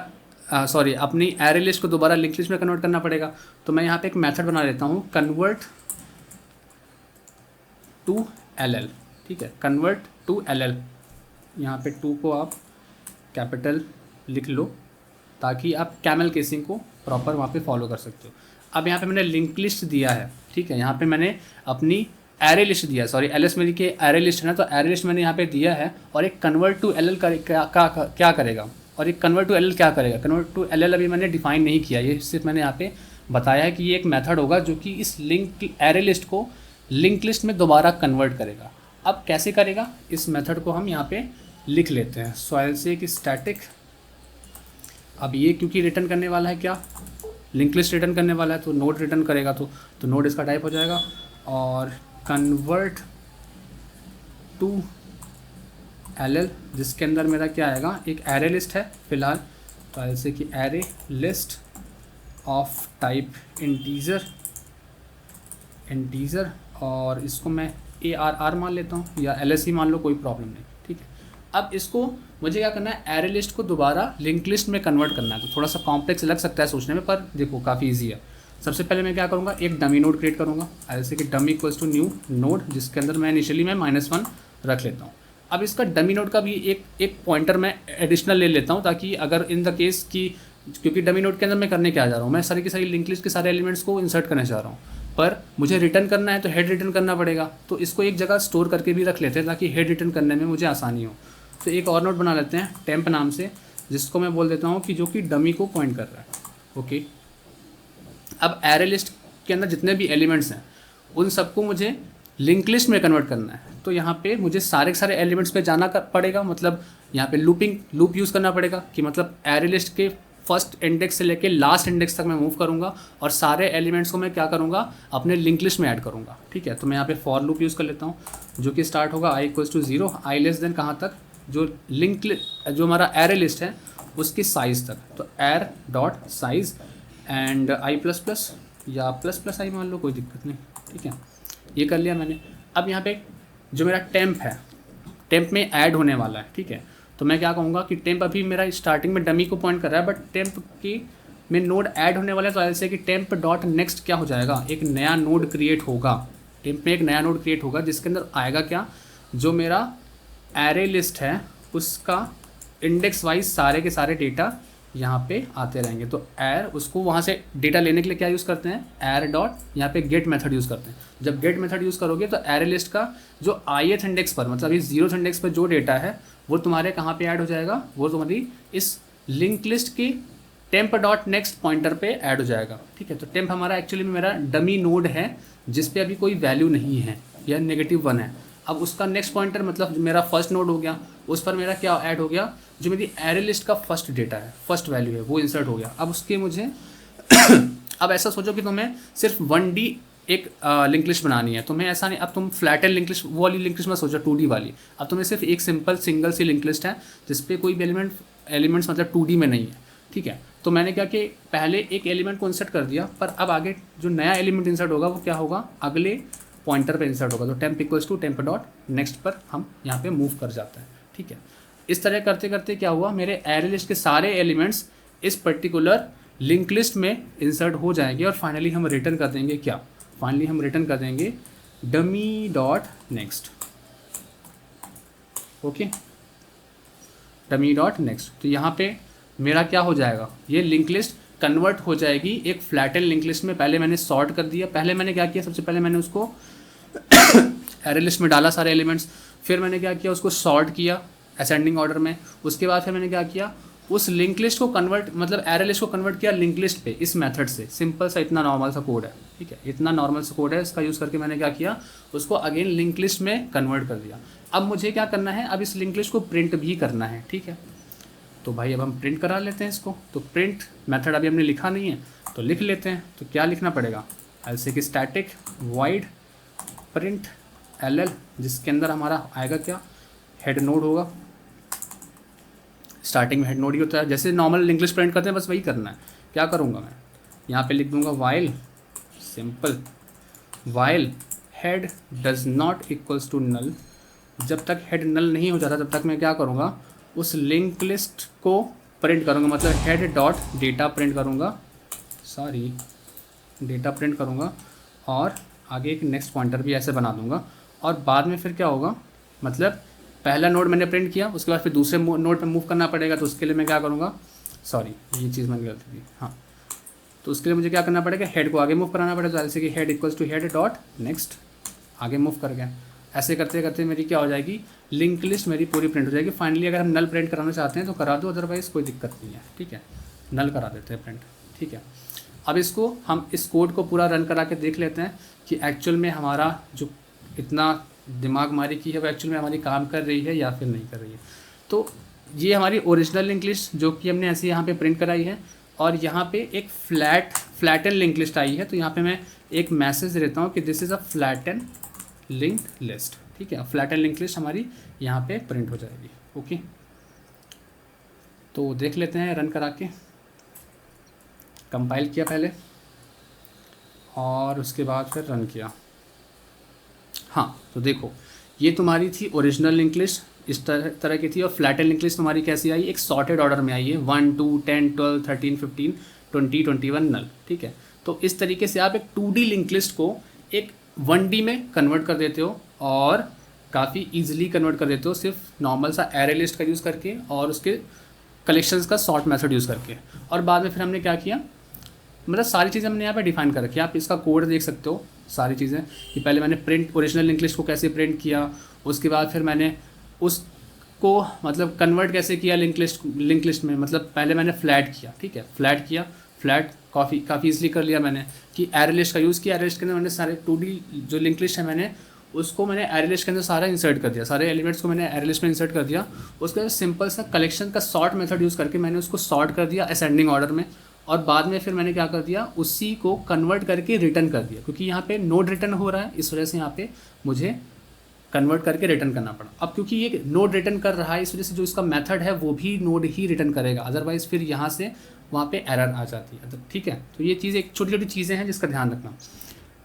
अपनी एरे लिस्ट को दोबारा लिंक लिस्ट में कन्वर्ट करना पड़ेगा। तो मैं यहाँ पे एक मेथड बना लेता हूँ, कन्वर्ट टू LL, ठीक है, कन्वर्ट टू LL। यहाँ पे 2 को आप कैपिटल लिख लो ताकि आप कैमल केसिंग को प्रॉपर वहाँ पे फॉलो कर सकते हो। अब यहाँ पे मैंने लिंक लिस्ट दिया है, ठीक है, यहाँ पे मैंने अपनी एरे लिस्ट दिया, सॉरी LS मेरी के एरे लिस्ट है ना, तो एरे लिस्ट मैंने यहाँ पे दिया है। और एक कन्वर्ट टू LL क्या करेगा, और एक कन्वर्ट टू LL क्या करेगा। कन्वर्ट टू LL अभी मैंने डिफाइन नहीं किया, ये सिर्फ मैंने यहाँ पे बताया है कि ये एक मेथड होगा जो कि इस लिंक एरे लिस्ट को लिंक लिस्ट में दोबारा कन्वर्ट करेगा। अब कैसे करेगा, इस मेथड को हम यहाँ पे लिख लेते हैं, सॉइल से कि स्टैटिक। अब ये क्योंकि रिटर्न करने वाला है क्या, लिंक लिस्ट रिटर्न करने वाला है, तो नोड रिटर्न करेगा, तो नोड इसका टाइप हो जाएगा। और कन्वर्ट टू LL, जिसके अंदर मेरा क्या आएगा, एक एरे लिस्ट है फिलहाल, तो ऐसे कि array list of type integer, और इसको मैं ARR मान लेता हूँ या LSE मान लो, कोई प्रॉब्लम नहीं, ठीक है। अब इसको मुझे क्या करना है, एरे लिस्ट को दोबारा लिंक लिस्ट में कन्वर्ट करना है। तो थोड़ा सा कॉम्प्लेक्स लग सकता है सोचने में, पर देखो काफ़ी ईजी है। सबसे पहले मैं क्या करूँगा, एक डमी नोड क्रिएट करूँगा, ऐसे कि dummy equals to new node, जिसके अंदर मैं इनिशियली मैं -1 रख लेता हूँ। अब इसका डमी नोड का भी एक पॉइंटर मैं एडिशनल ले लेता हूँ, ताकि अगर इन द केस की, क्योंकि डमी नोड के अंदर मैं करने क्या जा रहा हूँ, मैं सारी की सारी लिंक लिस्ट के सारे एलिमेंट्स को इंसर्ट करने जा रहा हूँ, पर मुझे रिटर्न करना है तो हेड रिटर्न करना पड़ेगा। तो इसको एक जगह स्टोर करके भी रख लेते हैं ताकि हेड रिटर्न करने में मुझे आसानी हो। तो एक और नोड बना लेते हैं टेम्प नाम से, जिसको मैं बोल देता हूँ कि जो कि डमी को पॉइंट कर रहा है, ओके। अब एरे लिस्ट के अंदर जितने भी एलिमेंट्स हैं उन सबको मुझे लिंक लिस्ट में कन्वर्ट करना है। तो यहाँ पे मुझे सारे के सारे एलिमेंट्स पे जाना पड़ेगा, मतलब यहाँ पे लूप यूज़ करना पड़ेगा कि मतलब एरे लिस्ट के फर्स्ट इंडेक्स से लेके लास्ट इंडेक्स तक मैं मूव करूँगा और सारे एलिमेंट्स को मैं क्या करूँगा, अपने लिंक लिस्ट में ऐड करूँगा, ठीक है। तो मैं यहाँ पे फॉर लूप यूज़ कर लेता हूँ, जो कि स्टार्ट होगा i equals to 0, i less than कहाँ तक, जो हमारा एरे लिस्ट है उसकी साइज़ तक। तो एर डॉट साइज़ एंड i++ या ++ i मान लो, कोई दिक्कत नहीं, ठीक है। ये कर लिया मैंने। अब यहाँ पे जो मेरा टेम्प है, टेम्प में ऐड होने वाला है, ठीक है। तो मैं क्या कहूँगा कि टेम्प अभी मेरा स्टार्टिंग में डमी को पॉइंट कर रहा है, बट टेम्प की में नोड ऐड होने वाला है, तो ऐसे कि टेम्प डॉट नेक्स्ट क्या हो जाएगा, एक नया नोड क्रिएट होगा। टेम्प में एक नया नोड क्रिएट होगा जिसके अंदर आएगा क्या, जो मेरा एरे लिस्ट है उसका इंडेक्स वाइज सारे के सारे डेटा यहाँ पे आते रहेंगे। तो एर उसको वहाँ से डेटा लेने के लिए क्या यूज़ करते हैं, एर डॉट यहाँ पे गेट मेथड यूज़ करते हैं। जब गेट मेथड यूज़ करोगे तो एरे लिस्ट का जो ith इंडेक्स पर, मतलब इस 0th इंडेक्स पर जो डेटा है वो तुम्हारे कहाँ पे ऐड हो जाएगा, वो तुम्हारी इस लिंक लिस्ट की टेम्प डॉट नेक्स्ट पॉइंटर पे ऐड हो जाएगा, ठीक है। तो टेम्प हमारा एक्चुअली में मेरा डमी नोड है जिस पे अभी कोई वैल्यू नहीं है, या -1 है। अब उसका नेक्स्ट पॉइंटर मतलब मेरा फर्स्ट नोड हो गया, उस पर मेरा क्या ऐड हो गया, जो मेरी एरे लिस्ट का फर्स्ट डेटा है, फर्स्ट वैल्यू है, वो इंसर्ट हो गया। अब उसके मुझे अब ऐसा सोचो कि तुम्हें सिर्फ 1D एक लिंक लिस्ट बनानी है, तुम्हें ऐसा नहीं, अब तुम फ्लैट एंड लिंक लिस्ट वो वाली लिंक लिस्ट मत सोचो 2D वाली, अब तुम्हें सिर्फ एक simple single C linked list है जिसपे कोई भी एलिमेंट्स मतलब 2D में नहीं है, ठीक है। तो मैंने क्या कि पहले एक एलिमेंट को इंसर्ट कर दिया, पर अब आगे जो नया एलिमेंट इंसर्ट होगा वो क्या होगा, अगले पॉइंटर पे इंसर्ट होगा। तो temp equals to temp dot next पर हम यहाँ पे मूव कर जाते हैं, ठीक है। इस तरह करते करते क्या हुआ, मेरे एरे लिस्ट के सारे एलिमेंट्स इस पर्टिकुलर लिंक लिस्ट में इंसर्ट हो जाएंगे और फाइनली हम रिटर्न कर देंगे क्या, फाइनली हम रिटर्न कर देंगे dummy dot next, okay, dummy dot next. तो यहाँ पे मेरा क्या हो जाएगा, ये लिंक लिस्ट कन्वर्ट हो जाएगी एक फ्लैटेन लिंक लिस्ट में। पहले मैंने सॉर्ट कर दिया, पहले मैंने क्या किया, सबसे पहले मैंने उसको एरे लिस्ट में डाला सारे एलिमेंट्स, फिर मैंने क्या किया, उसको सॉर्ट किया असेंडिंग ऑर्डर में, उसके बाद फिर मैंने क्या किया, उस लिंक लिस्ट को कन्वर्ट मतलब एरे लिस्ट को कन्वर्ट किया लिंक लिस्ट पे इस मेथड से। सिंपल सा इतना नॉर्मल सा कोड है, ठीक है, इतना नॉर्मल सा कोड है, इसका यूज़ करके मैंने क्या किया, उसको अगेन लिंक लिस्ट में कन्वर्ट कर दिया। अब मुझे क्या करना है, अब इस लिंक लिस्ट को प्रिंट भी करना है, ठीक है। तो भाई अब हम प्रिंट करा लेते हैं इसको। तो प्रिंट मेथड अभी हमने लिखा नहीं है तो लिख लेते हैं। तो क्या लिखना पड़ेगा, ऐसे कि स्टैटिक वाइड प्रिंट एल, जिसके अंदर हमारा आएगा क्या, हेड नोड होगा। स्टार्टिंग में हेड नोड ही होता है, जैसे नॉर्मल लिंक लिस्ट प्रिंट करते हैं बस वही करना है। क्या करूँगा मैं, यहाँ पे लिख दूँगा while simple while head does not equals to null. जब तक हेड नल नहीं हो जाता तब तक मैं क्या करूँगा, उस लिंक लिस्ट को प्रिंट करूँगा, मतलब हेड डॉट डेटा प्रिंट करूँगा, सॉरी डेटा प्रिंट करूँगा, और आगे एक नेक्स्ट पॉइंटर भी ऐसे बना दूँगा। और बाद में फिर क्या होगा, मतलब पहला नोड मैंने प्रिंट किया, उसके बाद फिर दूसरे नोड पे मूव करना पड़ेगा, तो उसके लिए मैं क्या करूँगा, सॉरी ये चीज़ मैंने गलती की, हाँ, तो उसके लिए मुझे क्या करना पड़ेगा, हेड को आगे मूव कराना पड़ेगा, जैसे कि head equals to head dot next, आगे मूव कर गया। ऐसे करते करते मेरी क्या हो जाएगी, लिंक लिस्ट मेरी पूरी प्रिंट हो जाएगी। फाइनली अगर हम नल प्रिंट कराना चाहते हैं तो करा दो, अदरवाइज़ कोई दिक्कत नहीं है, ठीक है, नल करा देते हैं प्रिंट, ठीक है। अब इसको हम इस कोड को पूरा रन करा के देख लेते हैं कि एक्चुअल में हमारा जो इतना दिमाग मारी की है वो एक्चुअल में हमारी काम कर रही है या फिर नहीं कर रही है। तो ये हमारी ओरिजिनल लिंक लिस्ट जो कि हमने ऐसे यहाँ पे प्रिंट कराई है, और यहाँ पे एक फ्लैटन लिंक लिस्ट आई है। तो यहाँ पे मैं एक मैसेज देता हूँ कि this is a flatten link list, ठीक है, फ्लैटन लिंक लिस्ट हमारी यहाँ पे प्रिंट हो जाएगी, ओके। तो देख लेते हैं रन करा के, कंपाइल किया पहले और उसके बाद फिर रन किया। हाँ, तो देखो ये तुम्हारी थी ओरिजिनल लिंक लिस्ट, इस तरह की थी, और फ्लैटन लिंक लिस्ट तुम्हारी कैसी आई, एक सॉर्टेड ऑर्डर में आई है, 1 2 10 12 13 15 20 21 नल, ठीक है। तो इस तरीके से आप एक 2D लिंक लिस्ट को एक 1D में कन्वर्ट कर देते हो, और काफ़ी ईजिली कन्वर्ट कर देते हो सिर्फ नॉर्मल सा एरे लिस्ट का यूज़ करके और उसके कलेक्शंस का सॉर्ट मेथड यूज़ करके। और बाद में फिर हमने क्या किया, मतलब सारी चीज़ें हमने यहाँ पे डिफाइन कर रखी है, आप इसका कोड देख सकते हो सारी चीज़ें, कि पहले मैंने प्रिंट ओरिजिनल लिंक लिस्ट को कैसे प्रिंट किया, उसके बाद फिर मैंने उसको मतलब कन्वर्ट कैसे किया लिंक लिस्ट में, मतलब पहले मैंने फ्लैट किया, ठीक है, फ्लैट किया, फ्लैट काफ़ी ईजिली कर लिया मैंने, कि एरे लिस्ट का यूज़ किया, एरे लिस्ट के अंदर मैंने सारे 2D जो लिंक लिस्ट है मैंने उसको मैंने एरे लिस्ट के अंदर सारा इंसर्ट कर दिया, सारे एलिमेंट्स को मैंने एरे लिस्ट में इंसर्ट कर दिया। उसके बाद सिंपल सा कलेक्शन का सॉर्ट मेथड यूज़ करके मैंने उसको सॉर्ट कर दिया असेंडिंग ऑर्डर में, और बाद में फिर मैंने क्या कर दिया, उसी को कन्वर्ट करके रिटर्न कर दिया, क्योंकि यहाँ पे नोड रिटर्न हो रहा है, इस वजह से यहाँ पे मुझे कन्वर्ट करके रिटर्न करना पड़ा। अब क्योंकि ये नोड रिटर्न कर रहा है, इस वजह से जो इसका मेथड है वो भी नोड ही रिटर्न करेगा, अदरवाइज़ फिर यहाँ से वहाँ पे एरर आ जाती है, ठीक है। तो ये चीज़ एक छोटी छोटी चीज़ें हैं जिसका ध्यान रखना।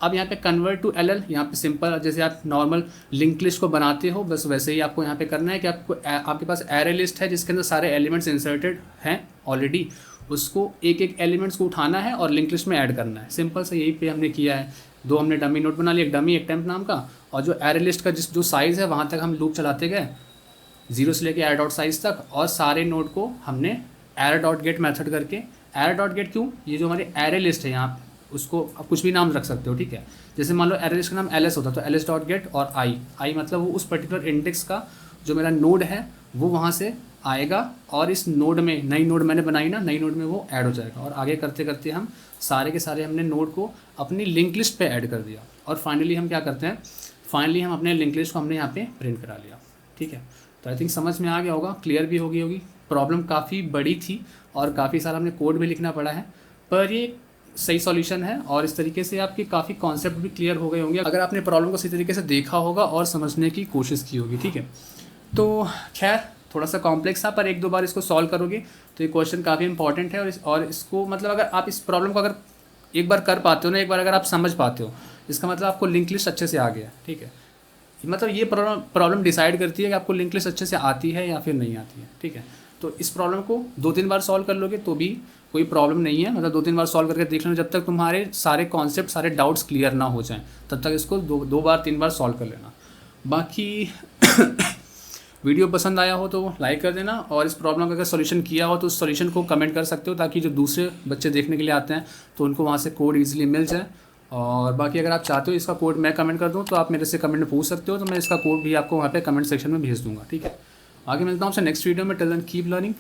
अब यहाँ पे कन्वर्ट टू एल, यहाँ पे सिंपल जैसे आप नॉर्मल लिंक लिस्ट को बनाते हो बस वैसे ही आपको यहाँ पे करना है कि आपके पास एरे लिस्ट है जिसके अंदर सारे एलिमेंट्स इंसर्टेड हैं ऑलरेडी, उसको एक एक एलिमेंट्स को उठाना है और लिंक लिस्ट में ऐड करना है। सिंपल से यही पे हमने किया है, दो हमने डमी नोड बना लिया, एक डमी एक टेम्प नाम का, और जो एरे लिस्ट का जो साइज़ है वहाँ तक हम लूप चलाते गए 0 से लेके एरे डॉट साइज़ तक, और सारे नोड को हमने एरे डॉट गेट मैथड करके, एरे डॉट गेट क्यों, ये जो हमारी एरे लिस्ट है यहाँ उसको आप कुछ भी नाम रख सकते हो, ठीक है। जैसे मान लो एरे लिस्ट का नाम एलएस होता तो एलएस डॉट गेट और आई मतलब वो उस पर्टिकुलर इंडेक्स का जो मेरा नोड है वो वहाँ से आएगा, और इस नोड में नई नोड मैंने बनाई ना, नई नोड में वो ऐड हो जाएगा, और आगे करते करते हम सारे के सारे हमने नोड को अपनी लिंक लिस्ट पे ऐड कर दिया, और फाइनली हम क्या करते हैं, फाइनली हम अपने लिंक लिस्ट को हमने यहाँ पे प्रिंट करा लिया, ठीक है। तो आई थिंक समझ में आ गया होगा, क्लियर भी होगी। प्रॉब्लम काफ़ी बड़ी थी और काफ़ी सारा हमने कोड भी लिखना पड़ा है, पर ये सही सॉल्यूशन है और इस तरीके से आपके काफ़ी कॉन्सेप्ट भी क्लियर हो गए होंगे अगर आपने प्रॉब्लम को सही तरीके से देखा होगा और समझने की कोशिश की होगी। ठीक है, तो खैर थोड़ा सा कॉम्प्लेक्स था, पर एक दो बार इसको सॉल्व करोगे तो ये क्वेश्चन काफ़ी इंपॉर्टेंट है। और इसको मतलब अगर आप इस प्रॉब्लम को अगर एक बार कर पाते हो ना, एक बार अगर आप समझ पाते हो, इसका मतलब आपको लिंक लिस्ट अच्छे से आ गया। ठीक है, मतलब ये प्रॉब्लम डिसाइड करती है कि आपको लिंक लिस्ट अच्छे से आती है या फिर नहीं आती है। ठीक है, तो इस प्रॉब्लम को 2-3 बार सॉल्व कर लोगे तो भी कोई प्रॉब्लम नहीं है, मतलब 2-3 बार सॉल्व करके देख लेना, जब तक तुम्हारे सारे कॉन्सेप्ट सारे डाउट्स क्लियर ना हो जाएं तब तक इसको दो बार 3 बार सॉल्व कर लेना। बाकी वीडियो पसंद आया हो तो लाइक कर देना, और इस प्रॉब्लम का अगर सॉल्यूशन किया हो तो उस सॉल्यूशन को कमेंट कर सकते हो, ताकि जो दूसरे बच्चे देखने के लिए आते हैं तो उनको वहाँ से कोड ईजिली मिल जाए। और बाकी अगर आप चाहते हो इसका कोड मैं कमेंट कर दूँ तो आप मेरे से कमेंट में पूछ सकते हो, तो मैं इसका कोड भी आपको वहाँ पे कमेंट सेक्शन में भेज दूँगा। ठीक है, आगे मिलता हूँ आपसे नेक्स्ट वीडियो में। Till then keep learning.